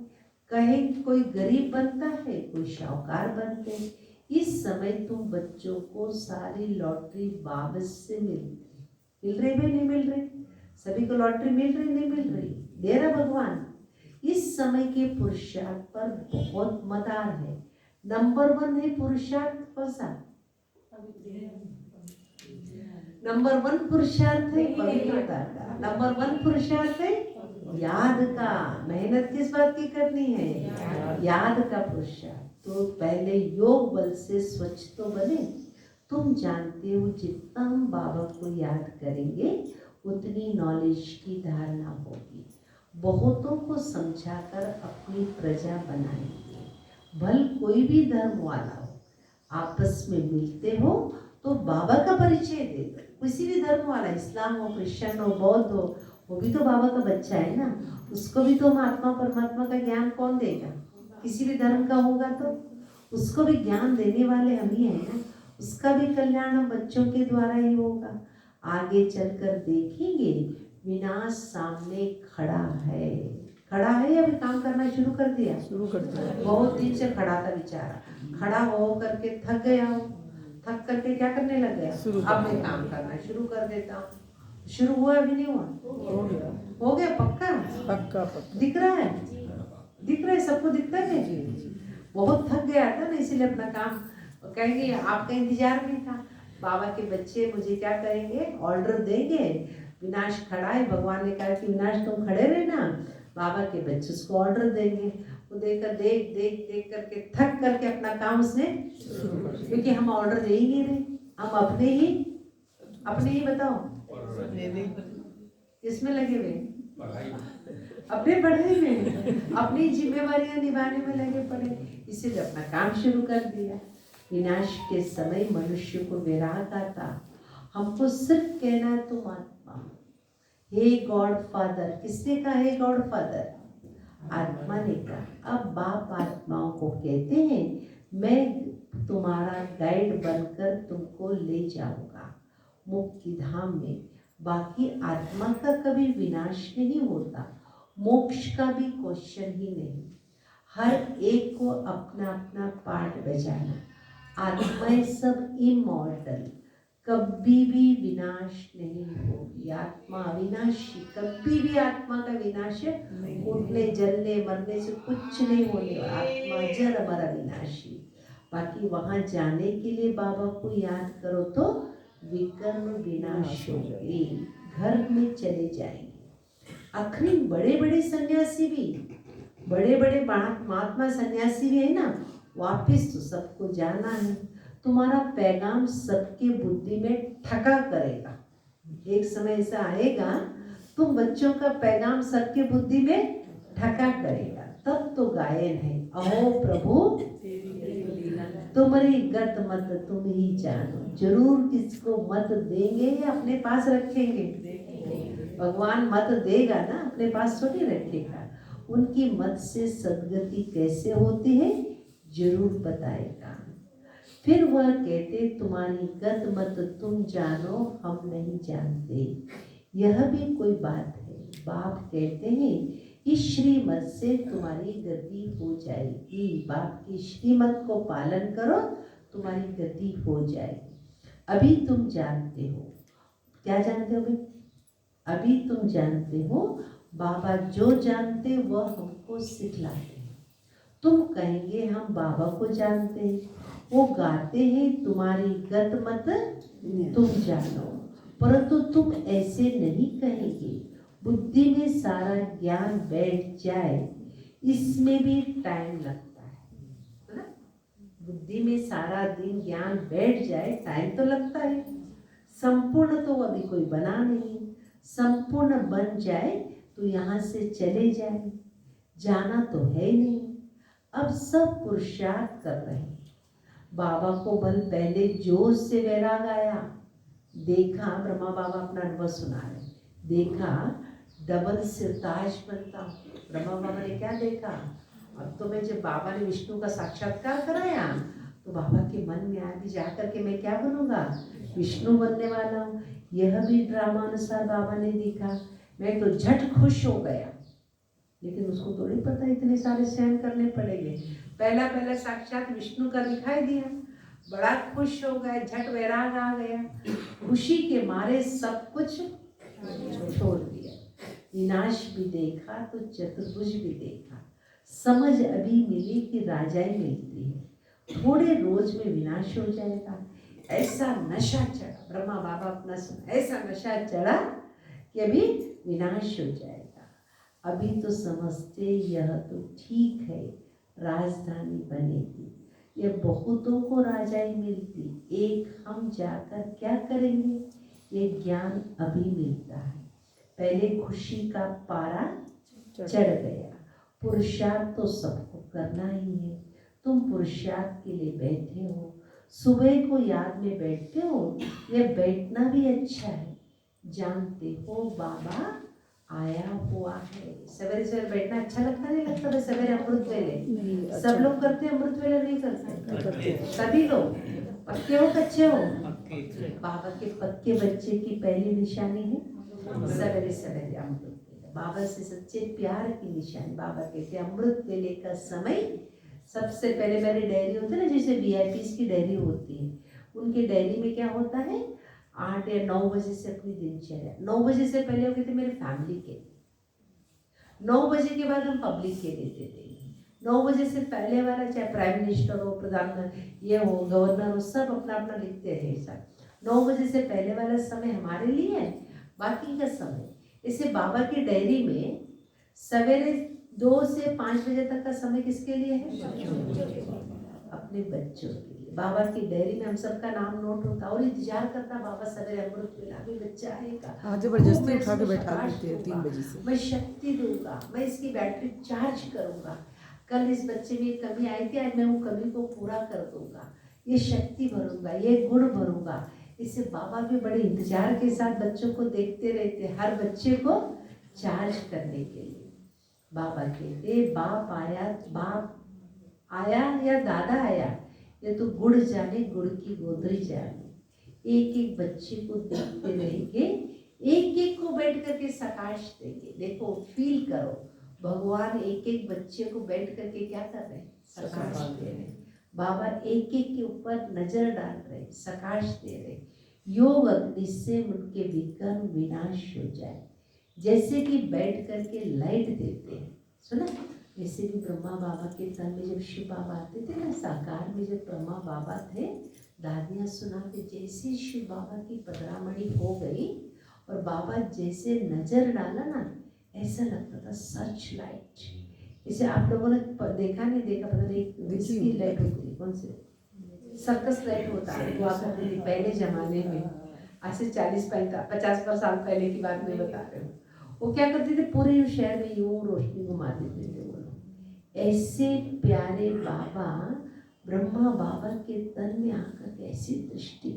A: कहीं कोई गरीब बनता है, कोई शाहूकार बनते हैं। इस समय तुम बच्चों को सारी लॉटरी वापस से मिल रही है, नहीं मिल रही, सभी को लॉटरी मिल रही नहीं मिल रही, दे रहा भगवान। इस समय के पुरुषार्थ पर बहुत मदार है। नंबर 1 है पुरुषार्थ, कौन सा, नंबर 1 पुरुषार्थ है पवित्रता का, नंबर 1 पुरुषार्थ है याद का। मेहनत किस बात की करनी है? याद का पुरुषार्थ। तो पहले योग बल से स्वच्छ तो बने। तुम जानते हो जितना हम बाबा को याद करेंगे उतनी नॉलेज की धारणा होगी। बहुतों को समझाकर अपनी प्रजा बनाएंगे। भल कोई भी धर्म वाला हो, आपस में मिलते हो तो बाबा का परिचय दे दो। किसी भी धर्म वाला, इस्लाम हो, क्रिश्चियन हो, बौद्ध हो, वो भी तो बाबा का बच्चा है ना। उसको भी तो आत्मा परमात्मा का ज्ञान कौन देगा? किसी भी धर्म का होगा तो उसको भी ज्ञान देने वाले हम ही हैं ना। उसका भी कल्याण हम बच्चों के द्वारा ही होगा। आगे चलकर देखेंगे विनाश सामने खड़ा है। खड़ा है या भी काम करना शुरू कर दिया?
B: शुरू कर दिया।
A: बहुत दिन से खड़ा था बेचारा, खड़ा हो करके थक गया हो, थक करके क्या करने लग गया? अब मैं काम करना शुरू कर देता हूँ। शुरू हुआ अभी नहीं हुआ?
B: हो गया।
A: हो गया पक्का?
B: पक्का पक्का
A: दिख रहा है? दिख रहा है? सबको दिखता है? बहुत थक गया था ना, इसीलिए अपना काम कहेंगे। आपका इंतजार भी था। बाबा के बच्चे मुझे क्या करेंगे? ऑर्डर देंगे। विनाश खड़ा है, भगवान ने कहा कि विनाश तुम खड़े रहना। बाबा के बच्चे उसको ऑर्डर देंगे। वो देख देख करके थक करके अपना काम उसने, क्योंकि हम ऑर्डर दे ही नहीं रहे, हम अपने ही बताओ किसमें लगे हुए? अपने पढ़ाई में, अपनी जिम्मेवारियां निभाने में लगे पड़े, इसीलिए अपना काम शुरू कर दिया। विनाश के समय मनुष्य को विराग आता। हमको सिर्फ कहना है तुम आत्मा। हे गॉड फादर, किसने कहा हे गॉड फादर? आत्मा ने कहा। अब बाप आत्माओं को कहते हैं मैं तुम्हारा गाइड बनकर तुमको ले जाऊंगा मुक्ति धाम में। बाकी आत्मा का कभी विनाश नहीं होता, मोक्ष का भी क्वेश्चन ही नहीं। हर एक को अपना अपना पार्ट बजाना। आत्माएं सब इमॉर्टल, कभी भी विनाश नहीं होगी। आत्मा अविनाशी, कभी भी आत्मा का विनाश उठने जलने मरने से कुछ नहीं होने वाला। आत्मा जर अमर अविनाशी। बाकी वहां जाने के लिए बाबा को याद करो तो विकर्म विनाश होंगे, घर में चले जाएंगे। आखिरी बड़े बड़े सन्यासी भी, बड़े बड़े महात्मा सन्यासी भी है ना, वापिस तो सबको जाना है। तुम्हारा पैगाम सबके बुद्धि में ठका करेगा। एक समय ऐसा आएगा तुम बच्चों का पैगाम सबके बुद्धि में ठका करेगा, तब तो गायन है। अहो प्रभु तुम्हारी गत मत तुम ही जानो। जरूर किसको मत देंगे या अपने पास रखेंगे? भगवान मत देगा ना, अपने पास थोड़ी रखेगा। उनकी मत से सदगति कैसे होती है जरूर बताएगा। फिर वह कहते तुम्हारी गत मत तुम जानो, हम नहीं जानते। यह भी कोई बात है। बाप कहते हैं इस श्रीमत से तुम्हारी गति हो जाएगी। बाप की श्रीमत को पालन करो, तुम्हारी गति हो जाएगी। अभी तुम जानते हो, क्या जानते हो भाई? अभी तुम जानते हो बाबा जो जानते वह हमको सिखलाते हैं। तुम कहेंगे हम बाबा को जानते हैं, वो गाते हैं तुम्हारी गत मत तुम जानो, परंतु तुम ऐसे नहीं कहेंगे। बुद्धि में सारा ज्ञान बैठ जाए, इसमें भी टाइम लगता है ना। बुद्धि में सारा दिन ज्ञान बैठ जाए, टाइम तो लगता है। संपूर्ण तो अभी कोई बना नहीं, संपूर्ण बन जाए तो यहाँ से चले जाए, जाना तो है ही नहीं। अब सब पुरुषार्थ कर रहे हैं। बाबा को बल पहले जोश से वैराग आया, देखा ब्रह्मा बाबा अपना अनुभव सुना रहे, देखा डबल सिरताज बनता। ब्रह्मा बाबा ने क्या देखा? अब तो मैं जब बाबा ने विष्णु का साक्षात्कार कराया तो बाबा के मन में आया कि जाकर के मैं क्या बनूंगा? विष्णु बनने वाला हूँ। यह भी ड्रामा अनुसार बाबा ने देखा। मैं तो झट खुश हो गया, लेकिन उसको थोड़ी पता इतने सारे सहन करने पड़ेंगे। पहला साक्षात विष्णु का दिखाई दिया, बड़ा खुश हो गया, झट वैराग आ गया। खुशी के मारे सब कुछ छोड़ दिया। विनाश भी देखा तो चतुर्भुज भी देखा। समझ अभी मिली कि राजाई मिलती है, थोड़े रोज में विनाश हो जाएगा। ऐसा नशा चढ़ा, ब्रह्मा बाबा अपना सुना, ऐसा नशा चढ़ा कि अभी विनाश हो जाएगा। अभी तो समझते यह तो ठीक है, राजधानी बनेगी, ये बहुतों को राजाई मिलती, एक हम जाकर क्या करेंगे, ये ज्ञान अभी मिलता है। पहले खुशी का पारा चढ़ गया, पुरुषार्थ तो सबको करना ही है। तुम पुरुषार्थ के लिए बैठे हो, सुबह को याद में बैठते हो, ये बैठना भी अच्छा है। जानते हो बाबा आया हुआ है। सवेरे सवेरे बैठना अच्छा लगता नहीं लगता है? सवेरे अमृत वेले सब लोग करते हैं, अमृत वेले नहीं करते सभी लोग। पक्के हो कच्चे हो? बाबा के पक्के बच्चे की पहली निशानी है सवेरे सवेरे अमृत वेले, बाबा से सच्चे प्यार की निशानी। बाबा कहते हैं अमृत वेले का समय सबसे पहले मेरी डायरी होती है ना, जैसे वीआईपीज़ की डायरी होती है, उनकी डायरी में क्या होता है, 8 या 9 बजे से अपनी दिनचर्या, 9 बजे से पहले होते थे मेरे फैमिली के, 9 बजे के बाद हम पब्लिक के देते थे। 9 बजे से पहले वाला चाहे प्राइम मिनिस्टर हो, प्रधानमंत्री ये हो, गवर्नर हो, सब अपना अपना लिखते हैं सब। 9 बजे से पहले वाला समय हमारे लिए है, बाकी का समय इसे बाबा की डायरी में सवेरे 2 से 5 बजे तक का समय किसके लिए है? अपने बच्चों के लिए। बाबा की डायरी में हम सबका नाम नोट होता और इंतजार करता बाबा सवेरे अमृत वेला में बच्चा आएगा।
B: हाँ, जबरदस्ती उठा के बैठा देते हैं 3 बजे से।
A: मैं शक्ति दूंगा, मैं इसकी बैटरी चार्ज करूंगा, कल इस बच्चे में कमी आई थी, आज मैं वो कमी को पूरा कर दूंगा, ये शक्ति भरूंगा, ये गुण भरूंगा। इससे बाबा भी बड़े इंतजार के साथ बच्चों को देखते रहते, हर बच्चे को चार्ज करने के लिए। बाबा कहते बाप आया या दादा आया, ये तो गुड़ जाने, गुड़ की गोदरी जाने। एक एक बच्चे को देखते रहेंगे, एक एक को बैठ करके सकाश देंगे। देखो फील करो, भगवान एक एक बच्चे को बैठ करके क्या कर रहे हैं, सकाश दे रहे हैं। बाबा एक एक के ऊपर नजर डाल रहे, सकाश दे रहे। योग अग्नि से उनके विघ्न विनाश हो जाए, जैसे कि बैठ करके लाइट देते हैं। सुना, वैसे भी ब्रह्मा बाबा के तन में जब शिव बाबा आते थे ना, साकार में जब ब्रह्मा बाबा थे, दादियाँ सुनाते, जैसे शिव बाबा की पधरामणि हो गई और बाबा जैसे नजर डाला ना, ऐसा लगता था सर्च लाइट। इसे आप लोगों ने देखा नहीं देखा, पता नहीं, इसकी लाइट होती है, कौन सी सर्कस लाइट होता है, वो आता थी पहले जमाने में, आज से 40-50 साल पहले की बात मैं बता रही हूँ। वो क्या करते थे, पूरे शहर में यूं रोशनी घुमा देते थे वो लोग। ऐसे प्यारे बाबा ब्रह्मा बाबा के तन में आकर कैसी दृष्टि,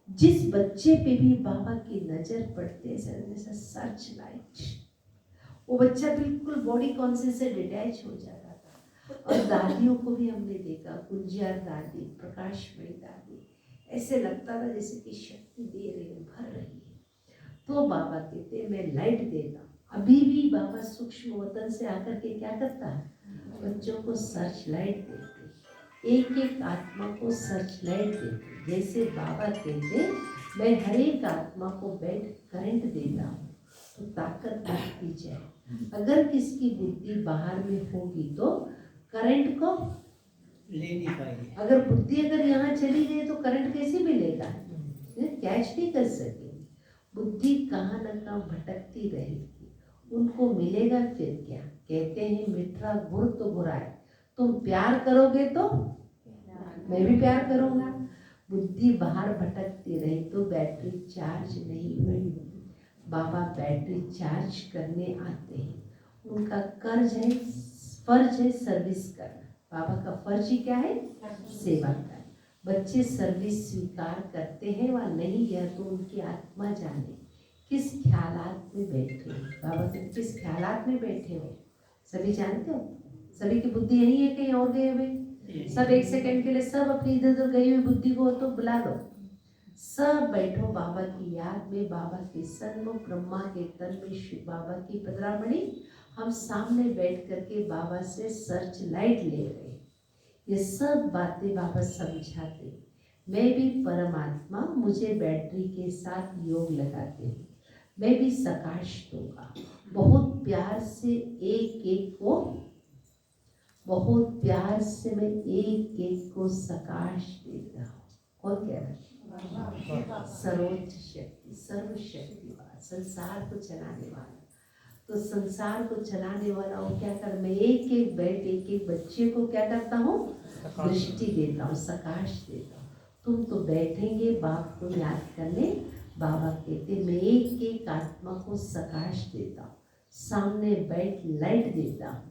A: जिस बच्चे पे भी बाबा की नजर पड़ते जैसा सर्च लाइट, वो बच्चा बिल्कुल बॉडी कॉन्शियस से डिटैच हो जाता था। और दादियों को भी हमने देखा, कुंजियार दादी, प्रकाशमयी दादी, ऐसे लगता था जैसे कि शक्ति दे रही है, भर रही है। तो बाबा कहते मैं लाइट देता। अभी भी बाबा सूक्ष्म वतन से आकर के क्या करता है, बच्चों को सर्च लाइट देते, एक एक आत्मा को सर्च लाइट देते। जैसे बाबा कहते मैं हर एक आत्मा को बैठ करंट देता हूँ तो ताकत बढ़ती जाए। अगर किसकी बुद्धि बाहर में होगी तो करंट को ले नहीं पाएगी। अगर बुद्धि अगर यहाँ चली गई तो करंट कैसे मिलेगा, कैच नहीं कर सकेगी। बुद्धि कहाँ न कहाँ भटकती रहेगी, उनको मिलेगा फिर क्या। कहते हैं मीठा गुड़ तो बुरा है, तुम प्यार करोगे तो मैं भी प्यार करूँगा। बुद्धि बाहर भटकती रही तो बैटरी चार्ज नहीं हुई। बाबा बैटरी चार्ज करने आते हैं, उनका कर्ज है, फर्ज है सर्विस करना। बाबा का फर्ज ही क्या है, सेवा करना। बच्चे सर्विस स्वीकार करते हैं व नहीं, यह तो उनकी आत्मा जाने किस ख्यालात में बैठे हो। बाबा के किस ख्यालात में बैठे हो सभी जानते हो। सभी की बुद्धि यही है, कहीं और गए हुए सब एक सेकंड के लिए सब अपनी इधर उधर गई हुई बुद्धि को तो बुला लो, सब बैठो बाबा की याद में, बाबा के सन्मुख, ब्रह्मा के तन में शिव बाबा की पधरामणि। हम सामने बैठ करके बाबा से सर्च लाइट ले रहे, ये सब बातें बाबा समझाते। मैं भी परमात्मा, मुझे बैटरी के साथ योग लगाते हैं, मैं भी सकाश दूंगा। बहुत प्यार से एक एक को, बहुत प्यार से मैं एक एक को सकाश देता हूँ। कौन कह रहा है? सर्वोच्च शक्ति, सर्वशक्तिवान, संसार को चलाने वाला। तो संसार को चलाने वाला वो क्या कर, मैं एक एक बेट, एक एक बच्चे को क्या करता हूँ? दृष्टि देता हूँ, सकाश देता हूँ। तुम तो बैठेंगे बाप को याद करने। बाबा कहते मैं एक एक आत्मा को सकाश देता हूँ, सामने बैठ लाइट देता हूँ।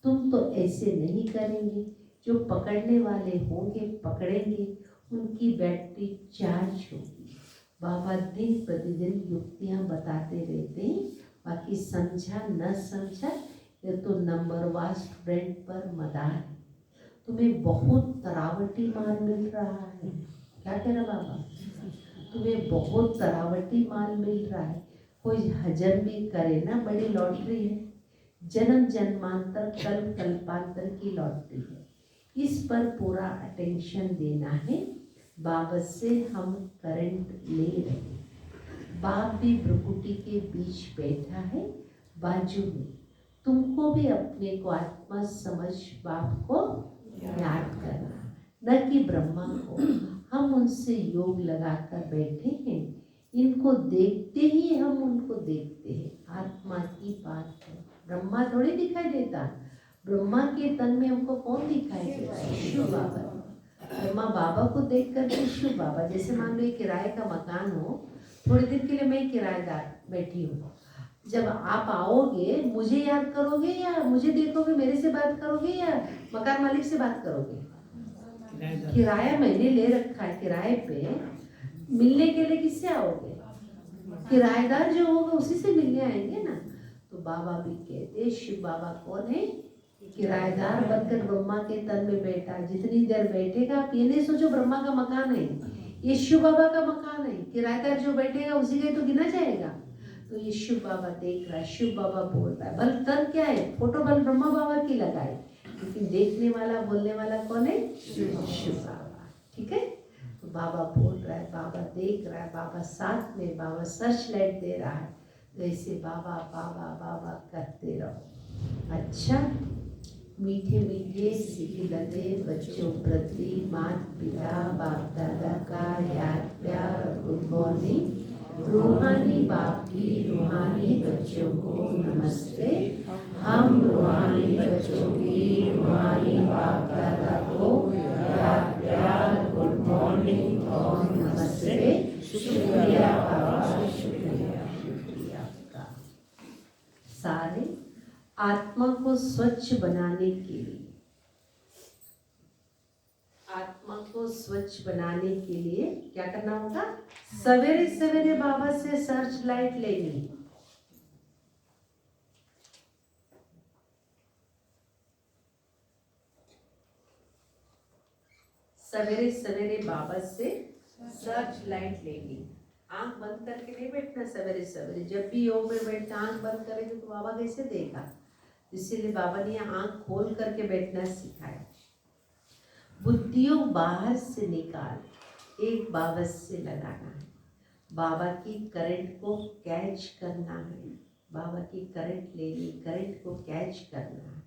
A: तुम तो ऐसे नहीं करेंगे। जो पकड़ने वाले होंगे, पकड़ेंगे, उनकी बैटरी चार्ज होगी। बाबा दिन प्रतिदिन युक्तियाँ बताते रहते हैं। बाकी समझा न समझा, ये तो नंबरवार स्टूडेंट पर मदार है। तुम्हें बहुत तरावटी माल मिल रहा है। क्या कह रहा बाबा? तुम्हें बहुत तरावटी माल मिल रहा है। कोई हजम भी करे ना, बड़ी लॉटरी है। जन्म जन्मांतर कल्प कल्पांतर की लॉटरी है। इस पर पूरा अटेंशन देना है। बाबा से हम करंट ले रहे हैं। बाप भी भ्रुकुटी के बीच बैठा है बाजू में। तुमको भी अपने को आत्मा समझ बाप को याद करना, न कि ब्रह्मा को। हम उनसे योग लगाकर बैठे हैं। इनको देखते ही हम उनको देखते हैं। आत्मा की बात है। ब्रह्मा थोड़ी दिखाई देता। ब्रह्मा के तन में हमको कौन दिखाई देता? शिव बाबा। ब्रह्मा बाबा को देख करके शिव बाबा। जैसे मान लो किराए का मकान हो, थोड़ी देर के लिए मैं किराएदार बैठी हूँ। जब आप आओगे मुझे याद करोगे या मुझे देखोगे, मेरे से बात करोगे या मकान मालिक से बात करोगे? किराया मैंने ले रखा है, किराए पे मिलने के लिए किससे आओगे? किराएदार जो होगा उसी से मिलने आएंगे ना। तो बाबा भी कहते, शिव बाबा कौन है? किराएदार बनकर ब्रह्मा के तन में बैठा। जितनी देर बैठेगा आप ये नहीं सोचो ब्रह्मा का मकान है, ये शिव बाबा का मकान है। किराएदार जो बैठेगा उसी का तो गिना जाएगा। तो ये शिव बाबा देख रहा है, शिव बाबा बोल रहा है। बल तन क्या है? फोटो बल ब्रह्मा बाबा की लगाए, लेकिन देखने वाला बोलने वाला कौन है? शिव बाबा। ठीक है। तो बाबा बोल रहा है, बाबा देख रहा है, बाबा साथ में, बाबा सर्च लाइट दे रहा है। तो ऐसे बाबा बाबा बाबा करते रहो। अच्छा, मीठे मीठे सिखिलते बच्चों प्रति माता पिता बाप दादा का याद प्यार गुड मॉर्निंग। रूहानी बाप की रूहानी बच्चों को नमस्ते। हम रूहानी बच्चों की रूहानी बाप दादा को याद प्यार गुड मॉर्निंग और नमस्ते। शुक्रिया बाबा, शुक्रिया शुक्रिया आपका। सारे आत्मा को स्वच्छ बनाने के लिए, आत्मा को स्वच्छ बनाने के लिए क्या करना होगा? सवेरे सवेरे बाबा से सर्च लाइट लेनी। सवेरे सवेरे बाबा से सर्च लाइट लेनी। आंख बंद करके नहीं बैठना सवेरे सवेरे। जब भी योग में बैठना आंख बंद करेंगे तो बाबा कैसे देगा? इसीलिए बाबा ने आंख खोल करके बैठना सिखाया। बुद्धियों बाहर से निकाल एक बाबा से लगाना है। बाबा की करंट को कैच करना है। बाबा की करंट लेनी, करंट को कैच करना है।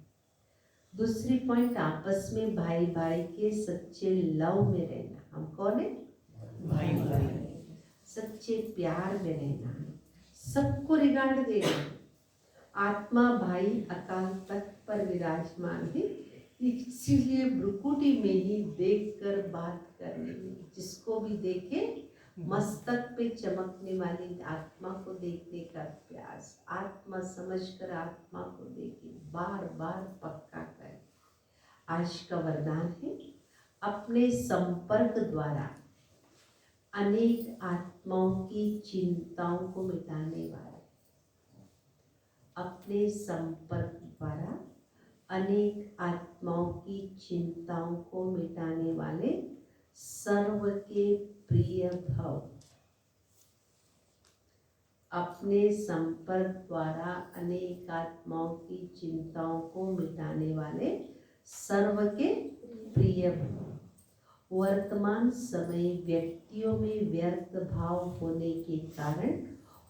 A: दूसरी पॉइंट, आपस में भाई भाई के सच्चे लव में रहना। हम कौन है? भाई भाई। सच्चे प्यार में रहना है। सबको रिगार्ड देना है। आत्मा भाई अकाल तख्त पर विराजमान है, इसीलिए भ्रुकुटी में ही देखकर बात करनी है। जिसको भी देखे मस्तक पे चमकने वाली आत्मा को देखने का प्यास, आत्मा समझकर आत्मा को देखे, बार बार पक्का करें। आज का वरदान है, अपने संपर्क द्वारा अनेक आत्माओं की चिंताओं को मिटाने वाले। अपने संपर्क द्वारा अनेक आत्माओं की चिंताओं को मिटाने वाले सर्व के प्रिय भव। अपने संपर्क द्वारा अनेक आत्माओं की चिंताओं को मिटाने वाले सर्व के प्रिय भव। वर्तमान समय व्यक्तियों में व्यर्थ भाव होने के कारण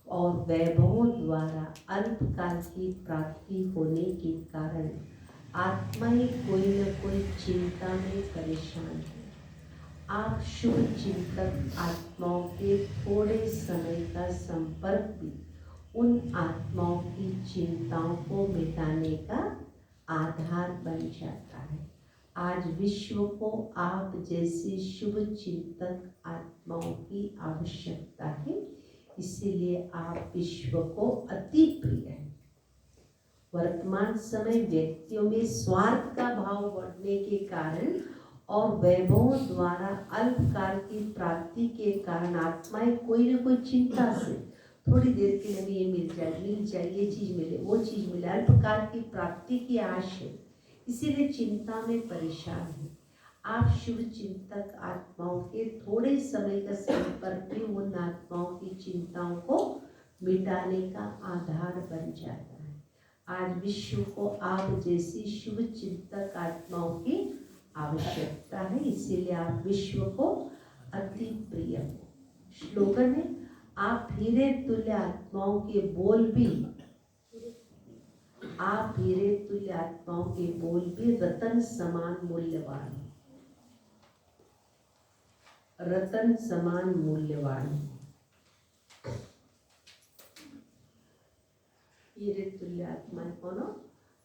A: और वैभवों द्वारा अल्पकाल की प्राप्ति होने के कारण आत्माएं कोई न कोई चिंता में परेशान है। आप शुभ चिंतक आत्माओं के थोड़े समय का संपर्क भी उन आत्माओं की चिंताओं को मिटाने का आधार बन जाता है। आज विश्व को आप जैसे शुभ चिंतक आत्माओं की आवश्यकता है, इसीलिए आप विश्व को अति प्रिय है। वर्तमान समय व्यक्तियों में स्वार्थ का भाव बढ़ने के कारण और वैभवों द्वारा अल्पकाल की प्राप्ति के कारण आत्माएं कोई न कोई चिंता से थोड़ी देर के लिए ये मिल जाए, ये चीज मिले, वो चीज मिले, अल्पकाल की प्राप्ति की आश है, इसीलिए चिंता में परेशान है। आप शुभ चिंतक आत्माओं के थोड़े समय का संपर्क भी उन आत्माओं की चिंताओं को मिटाने का आधार बन जाता है। आज विश्व को आप जैसी शुभ चिंतक आत्माओं की आवश्यकता है, इसीलिए आप विश्व को अति प्रिय हो। श्लोगन है, आप हीरे तुल्य आत्माओं के बोल भी, आप हीरे तुल्य आत्माओं के बोल भी रतन समान मूल्यवान, रतन समान मूल्यवान। हीरे तुल्य आत्माएं कौन हो?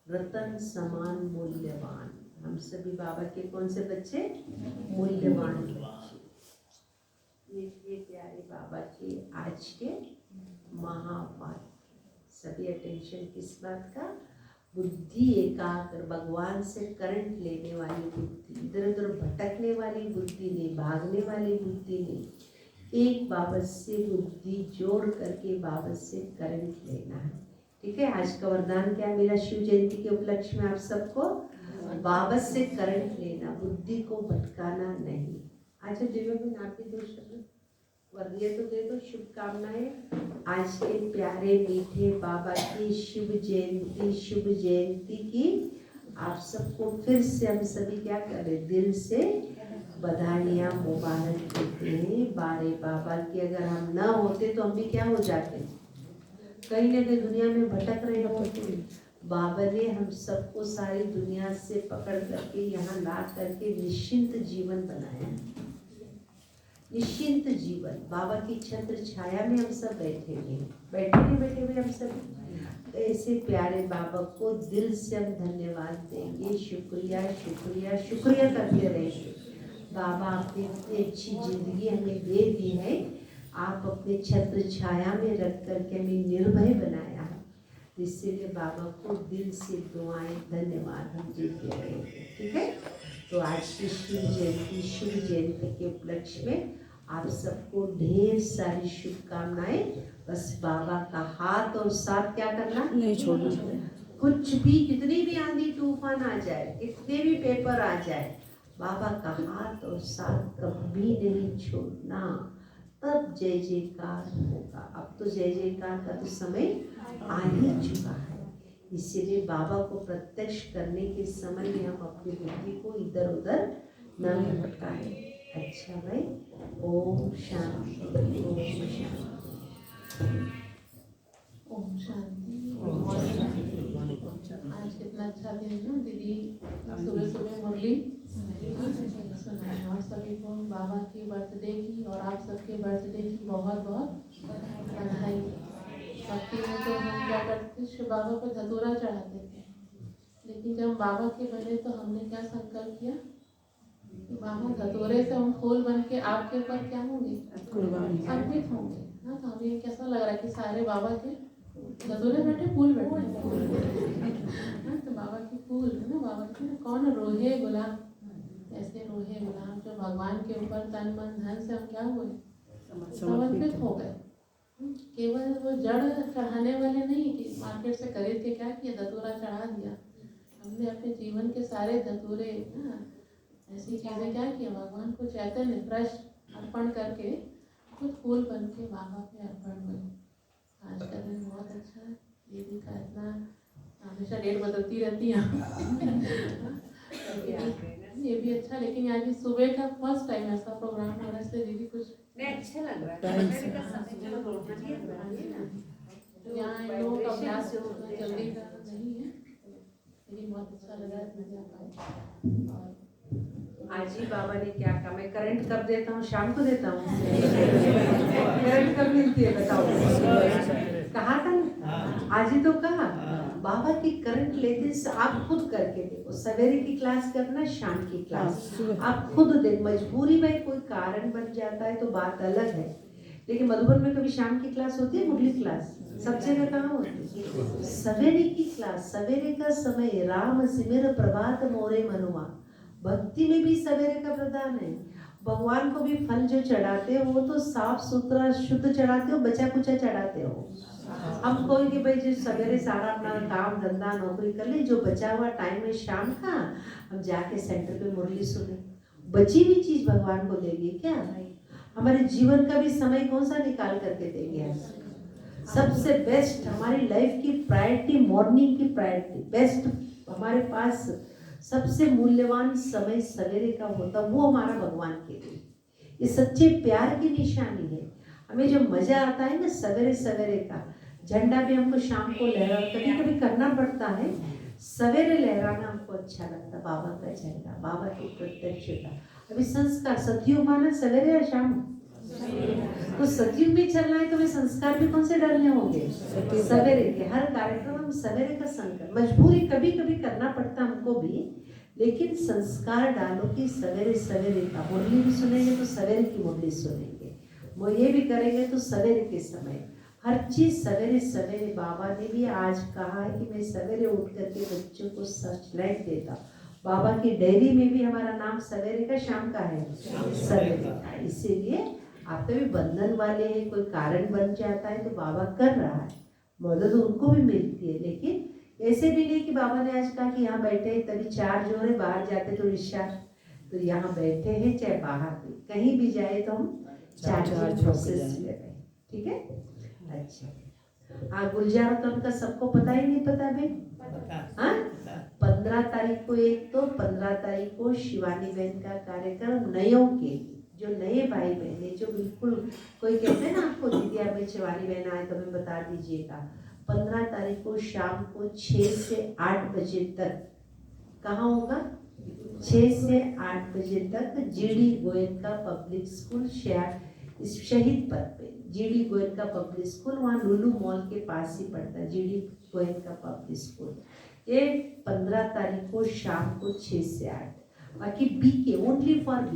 A: रतन समान मूल्यवान। हम सभी बाबा के कौन से बच्चे? मूल्यवान बच्चे। ये प्यारे बाबा के आज के महावाक्य। सभी अटेंशन किस बात का? बुद्धि एकाग्र, भगवान से करंट लेने वाली बुद्धि, इधर उधर भटकने वाली बुद्धि नहीं, भागने वाली बुद्धि नहीं, एक बाबा से बुद्धि जोड़ करके बाबा से करंट लेना है। ठीक है, आज का वरदान क्या मेरा शिव जयंती के उपलक्ष्य में आप सबको? बाबा से करंट लेना, बुद्धि को भटकाना नहीं। अच्छा दिव्या बहन आप भी दो शब्द वर्दिया तो दे दो, शुभकामनाएं आज के प्यारे मीठे बाबा की शुभ जयंती की आप सबको फिर से हम सभी क्या करें, दिल से बधाइयाँ मुबारक देते हैं। बारे बाबा की अगर हम ना होते तो हम भी क्या हो जाते, कहीं ना कहीं दुनिया में भटक रहे होते। बाबा ने हम सबको सारी दुनिया से पकड़ करके यहाँ ला करके निश्चिंत जीवन बनाया, निश्चिंत जीवन। बाबा की छत्र छाया में हम सब बैठे हुए हम सब। ऐसे प्यारे बाबा को दिल से हम धन्यवाद देंगे, शुक्रिया शुक्रिया शुक्रिया करते रहेंगे। बाबा आपने इतनी अच्छी जिंदगी हमें दे दी है, आप अपने छत्र छाया में रख करके हमें निर्भय बनाया है, इसीलिए बाबा को दिल से दुआएं धन्यवाद हम देते रहेंगे। ठीक है, तो आज की शुभ जयंती के उपलक्ष्य में आप सबको ढेर सारी शुभकामनाएं। बस बाबा का हाथ और साथ क्या करना
B: नहीं छोड़ना,
A: कुछ भी, कितनी भी आंधी तूफान आ जाए, कितने भी पेपर आ जाए, बाबा का हाथ और साथ कभी नहीं छोड़ना, तब जय जयकार होगा। अब तो जय जयकार का तो समय आ ही चुका है, इसीलिए बाबा को प्रत्यक्ष करने के समय में हम अपनी बुद्धि को इधर उधर न भटकाएं। अच्छा भाई, ओम शांति, ओम शांति, ओम शांति। आज कितना अच्छा दिन है दीदी, सुबह सुबह मुरली सुनाई और सभी को बाबा की बर्थडे की और आप सबके बर्थडे की बहुत बहुत बधाई। भक्ति में तो हम क्या करते थे, बाबा को धतूरा चढ़ाते थे, लेकिन जब बाबा के बने तो हमने क्या संकल्प किया, बाबा धतूरे से हम फूल बन के आपके ऊपर क्या होंगे, अर्पित होंगे। हाँ, तो हमें कैसा लग रहा है कि सारे बाबा के धतूरे बैठे, फूल बैठे। हाँ, तो बाबा के फूल है ना, बाबा के कौन रोहे गुलाब, ऐसे रोहे गुलाब जो भगवान के ऊपर तन मन धन से हम क्या हुए, समर्पित हो गए। केवल वो जड़ चढ़ाने वाले नहीं कि मार्केट से खरीद के क्या किया, धतूरा चढ़ा दिया। हमने अपने जीवन के सारे धतूरे ऐसी चीज़ें क्या किया, भगवान को चैतन्य फ्रेश अर्पण करके कुछ फूल बन के बाबा पे अर्पण हुए। आज का दिन बहुत अच्छा है, दीदी का इतना हमेशा डेट बदलती रहती है ये भी अच्छा, लेकिन आज भी सुबह का फर्स्ट टाइम ऐसा प्रोग्राम हो रहा है, इसलिए दीदी कुछ अच्छा लग रहा है। यहाँ इन लोगों का अभ्यास जल्दी का नहीं है, लेकिन बहुत अच्छा लग रहा है। और आज ही बाबा ने क्या कहा, मैं करंट कब देता हूँ? शाम को देता हूँ। करंट कब मिलती है बताओ? कहा था ना, आज ही तो कहा। बाबा की करंट लेते से आप खुद करके देखो, सवेरे की क्लास करना, शाम की क्लास आप खुद देख। मजबूरी में कोई कारण बन जाता है तो बात अलग है, लेकिन मधुबन में कभी शाम की क्लास होती है? मुरली क्लास सब जगह कहाँ होती है? सवेरे की क्लास, सवेरे का समय, राम सिमर प्रभात मोरे मनुआ। भक्ति में भी सवेरे का प्रदान है। भगवान को भी फल जो चढ़ाते हो वो तो साफ सुथरा शुद्ध चढ़ाते हो, बचा कुचा चढ़ाते हो। हम कहेंगे भाई जो सवेरे सारा अपना काम धंधा नौकरी कर ले, जो बचा हुआ टाइम है शाम का हम जाके सेंटर पे मुरली सुने। बची हुई चीज भगवान को देंगे क्या? हमारे जीवन का भी समय कौन सा निकाल करके देंगे? सबसे बेस्ट हमारी लाइफ की प्रायोरिटी, मॉर्निंग की प्रायोरिटी बेस्ट, हमारे पास सबसे मूल्यवान समय सवेरे का होता, वो हमारा भगवान के लिए ये सच्चे प्यार की निशानी है। हमें जो मजा आता है ना सवेरे सवेरे का, झंडा भी हमको शाम को लहरा, कभी कभी करना पड़ता है, सवेरे लहराना हमको अच्छा लगता। बाबा का झंडा, बाबा की प्रत्यक्षता। अभी संस्कार सतयुग माना सवेरे या शाम? तो सतयुग में चलना है तो वे संस्कार भी कौन से डालने होंगे? सवेरे के। हर कार्यक्रम हम सवेरे का संकल्प, मजबूरी कभी कभी करना पड़ता हमको भी, लेकिन संस्कार डालो कि सवेरे सवेरे का मुरली भी सुनेंगे तो सवेरे की मुरली सुनेंगे, वो ये भी करेंगे तो सवेरे के समय हर चीज सवेरे सवेरे। बाबा ने भी आज कहा है कि मैं सवेरे उठ करके बच्चों को सर्चलाइट देता। बाबा की डायरी में भी हमारा नाम सवेरे का शाम का है, सवेरे का। इसीलिए आपके भी बंधन वाले हैं, कोई कारण बन जाता है तो बाबा कर रहा है, मदद उनको भी मिलती है। लेकिन ऐसे भी नहीं कि बाबा ने आज कहा कि यहाँ बैठे हैं तभी चार्ज हो रहे, बाहर जाते तो डिस्चार्ज, तो यहाँ बैठे हैं चाहे बाहर भी कहीं भी जाए तो हम चार्ज प्रोसेस ले रहे हैं। ठीक है, अच्छा। हाँ, गुलजार तो उनका सबको पता ही नहीं पता भाई? हाँ, 15 तारीख को, एक तो 15 तारीख को शिवानी बहन का कार्यक्रम नयों के, जो नए भाई बहन जो बिल्कुल, कोई कहते हैं ना आपको दीदी आप शिवानी बहन आए तो हमें बता दीजिएगा। 15 तारीख को शाम को 6 से 8 बजे तक कहाँ होगा? 6 से 8 बजे तक जीडी गोयनका पब्लिक स्कूल, शहीद पथ पे जीडी गोयनका पब्लिक स्कूल, वहाँ लुलू मॉल के पास ही पड़ता है जीडी गोयनका पब्लिक स्कूल। ये 15 तारीख को शाम को 6 से 8। बाकी बीके ओनली फॉर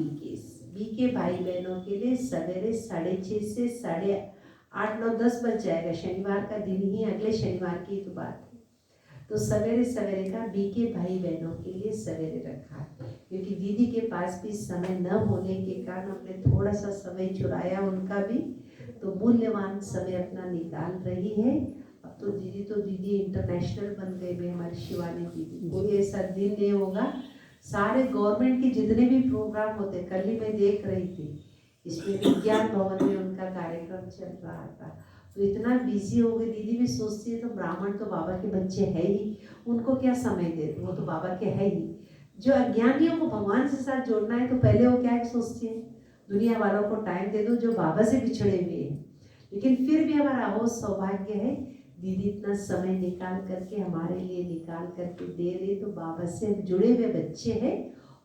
A: बीके भाई बहनों के लिए सवेरे 6:30 से 8:30 9 10 बज जाएगा। शनिवार का दिन ही, अगले शनिवार की तो बात है। तो सवेरे सवेरे का बीके भाई बहनों के लिए सवेरे रखा है, क्योंकि दीदी के पास भी समय न होने के कारण हमने थोड़ा सा समय चुराया उनका भी, तो मूल्यवान समय अपना निकाल रही है। अब तो दीदी इंटरनेशनल बन गई भी हमारी शिवानी दीदी। कोई ऐसा दिन नहीं होगा, सारे गवर्नमेंट के जितने भी प्रोग्राम होते, कल ही मैं देख रही थी, इसमें विज्ञान भवन में उनका कार्यक्रम चल रहा था, तो इतना बिजी हो गई। दीदी भी सोचती है तो ब्राह्मण तो बाबा के बच्चे है ही, उनको क्या समय दे, वो तो बाबा के है ही। जो अज्ञानियों को भगवान से साथ जोड़ना है तो पहले वो क्या सोचती है, दुनिया वालों को टाइम दे दो जो बाबा से बिछड़े हुए हैं। लेकिन फिर भी हमारा बहुत सौभाग्य है, दीदी इतना समय निकाल करके हमारे लिए निकाल करके दे रही, तो बाबा से जुड़े हुए बच्चे हैं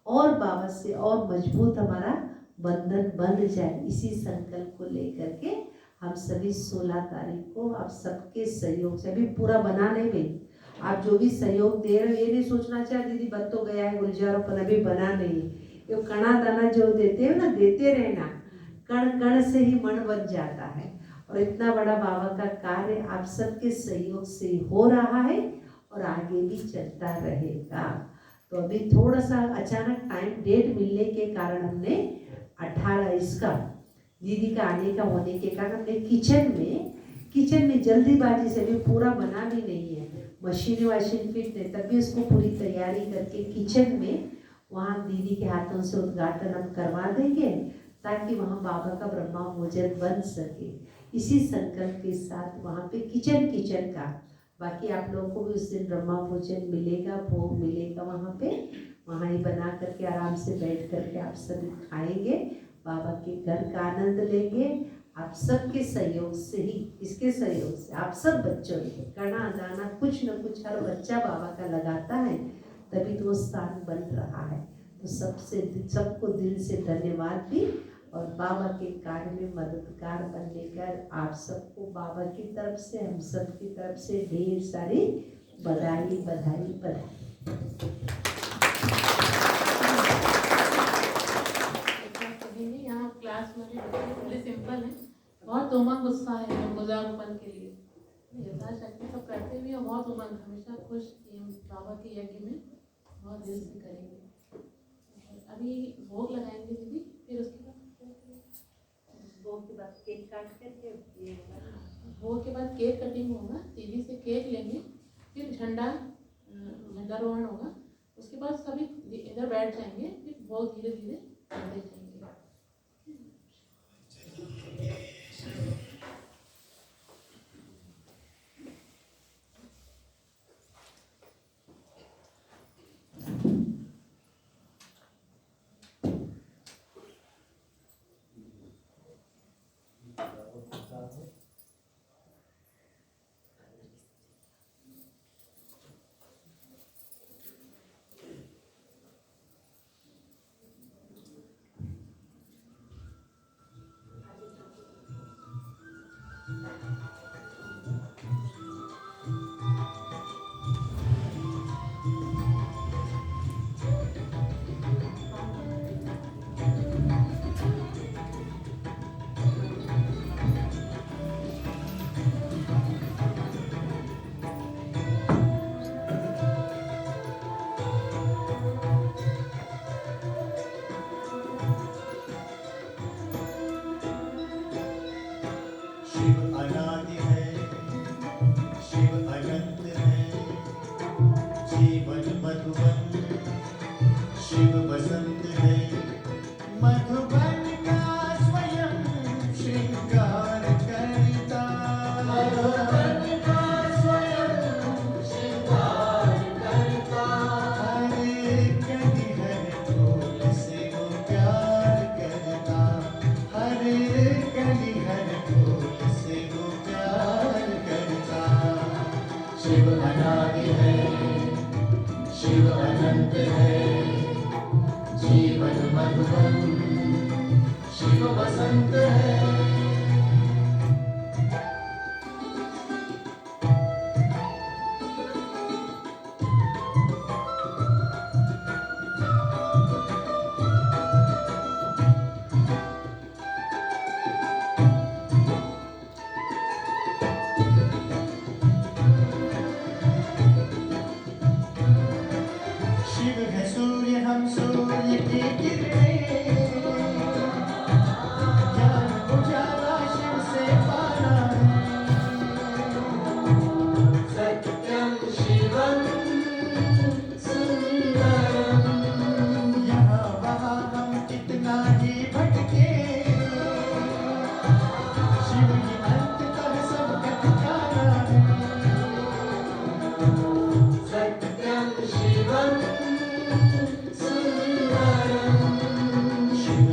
A: और बाबा से और मजबूत हमारा बंधन बन जाए, इसी संकल्प को लेकर के हम सभी 16 तारीख को आप सबके सहयोग से, अभी पूरा बना नहीं भाई, आप जो भी सहयोग दे रहे हो ये नहीं सोचना चाहिए दीदी बन तो गया है गुलजारों, अभी बना नहीं। ये कणा दाना जो देते हो ना, देते रहना, कण कण से ही मन बन जाता है। और इतना बड़ा बाबा का कार्य आप सबके सहयोग से हो रहा है और आगे भी चलता रहेगा। तो अभी थोड़ा सा अचानक टाइम डेट मिलने के कारण हमने 18 इसका दीदी का आने का होने के कारण हमने किचन में जल्दीबाजी से भी पूरा बना भी नहीं है, मशीन फिट है, तभी उसको पूरी तैयारी करके किचन में वहाँ दीदी के हाथों से उद्घाटन हम करवा देंगे, ताकि वहाँ बाबा का ब्रह्मा भोजन बन सके। इसी संकल्प के साथ वहाँ पे किचन का, बाकी आप लोगों को भी उस दिन ब्रह्मा भोजन मिलेगा, भोग मिलेगा वहाँ ही बना करके आराम से बैठ करके आप सभी खाएंगे, बाबा के घर का आनंद लेंगे। आप सबके सहयोग से ही, इसके सहयोग से आप सब बच्चों ने कणा दाना कुछ न कुछ हर बच्चा बाबा का लगाता है, तभी तो स्थान बन रहा है। तो सबको दिल से धन्यवाद भी, और बाबा के कार्य में मददगार बनने का आप सबको बाबा की तरफ से, हम सब की तरफ से ढेर सारी बधाई बधाई बधाई।
C: यहाँ क्लास में बड़े सिंपल है, बहुत उमंग उत्साह है गुजारूपन के लिए, यथाशक्ति सब करते भी और बहुत उमंग, हमेशा खुश कि हम बाबा के यज्ञ में बहुत दिल से करेंगे। अभी भोग लगाएंगे दीदी, फिर उसके बाद
A: भोग के बाद केक काट करके
C: भोग के बाद केक कटिंग होगा, दीदी से केक लेंगे, फिर झंडारोहण होगा, उसके बाद सभी इधर बैठ जाएंगे, फिर भोग धीरे धीरे करते जाएंगे।
D: शिव अनादि है, शिव अनंत है, जीवन मधुबन शिव बसंत है, मधुबन का स्वयं श्रृंगार करता, मधुबन का स्वयं श्रृंगार करता, हरे कली हर फूल से वो प्यार करता, हरे कली हर फूल से वो प्यार करता। शिव अनादि है, शिव अनंत है, जीवन मधुबन शिव बसंत है। शिव है सूर्य, हम सूर्य की किरणें, ज्ञान उजाला शिव से पाना है, सत्यम शिवम सुंदरम, यहाँ वहाँ हम कितना ही भटके, शिव ही अंततः सबका ठिकाना है, सत्यम शिवम सुंदरम, शिव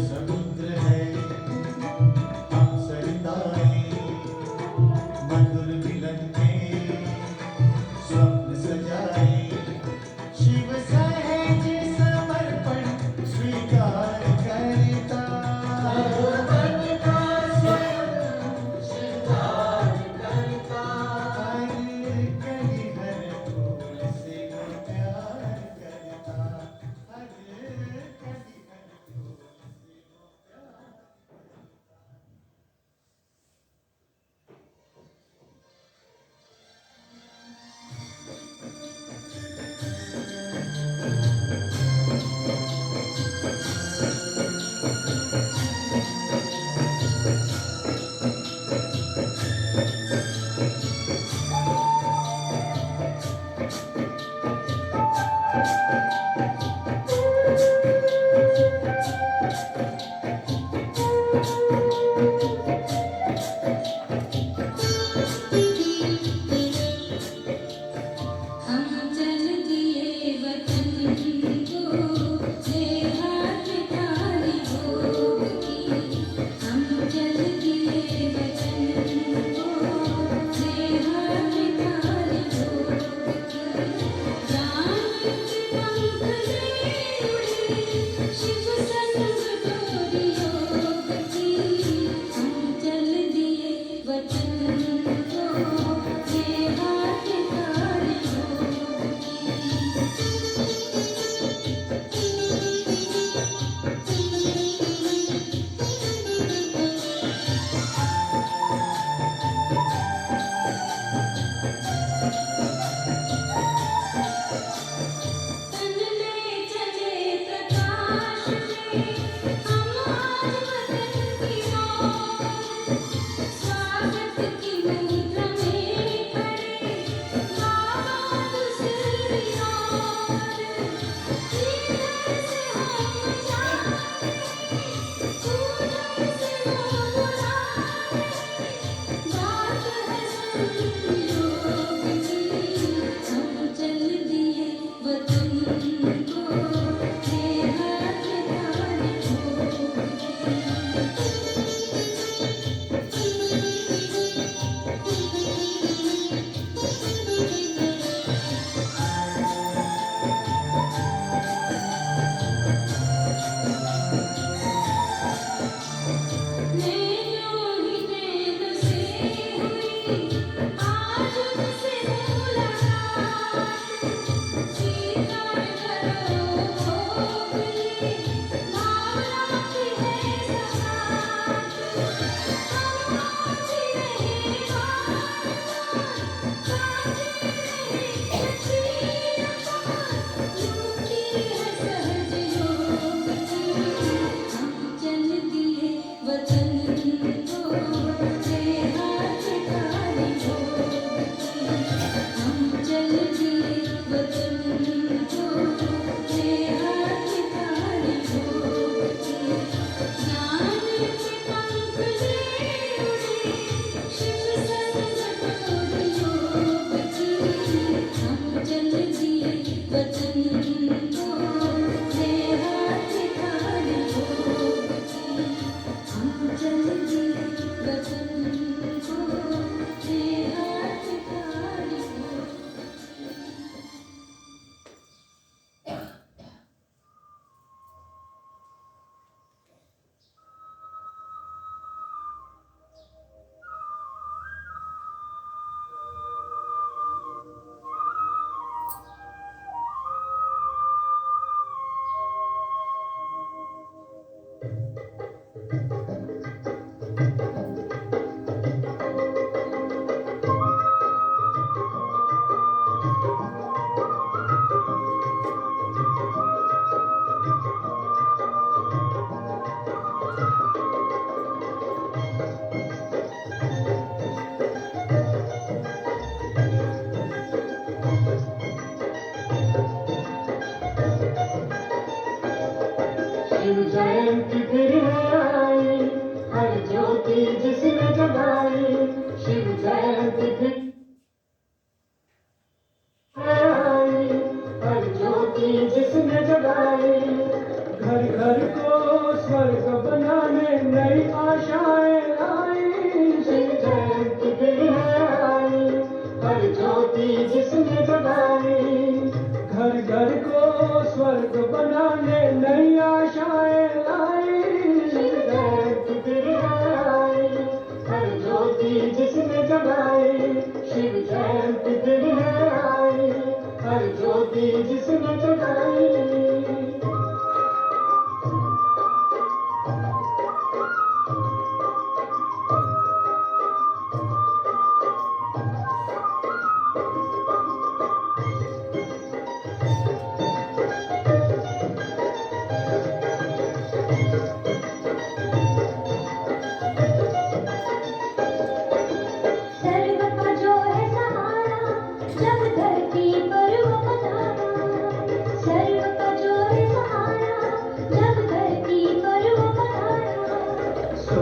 D: शिव जयंती फिर है आई, हर ज्योति जिसने जगाई, शिव जयंती फिर है आई, हर ज्योति जिसने जगाई। घर घर को स्वर्ग बनाने नई आशाएं लाई, शिव जयंती फिर है आई, हर ज्योति जिसने जगाई। घर घर को स्वर्ग बनाने नई आशाएं लाई, शिव जयंती फिर है आई, हर ज्योति जिसने जगाई। शिव जयंती फिर है आई, हर ज्योति जिसने जगाई।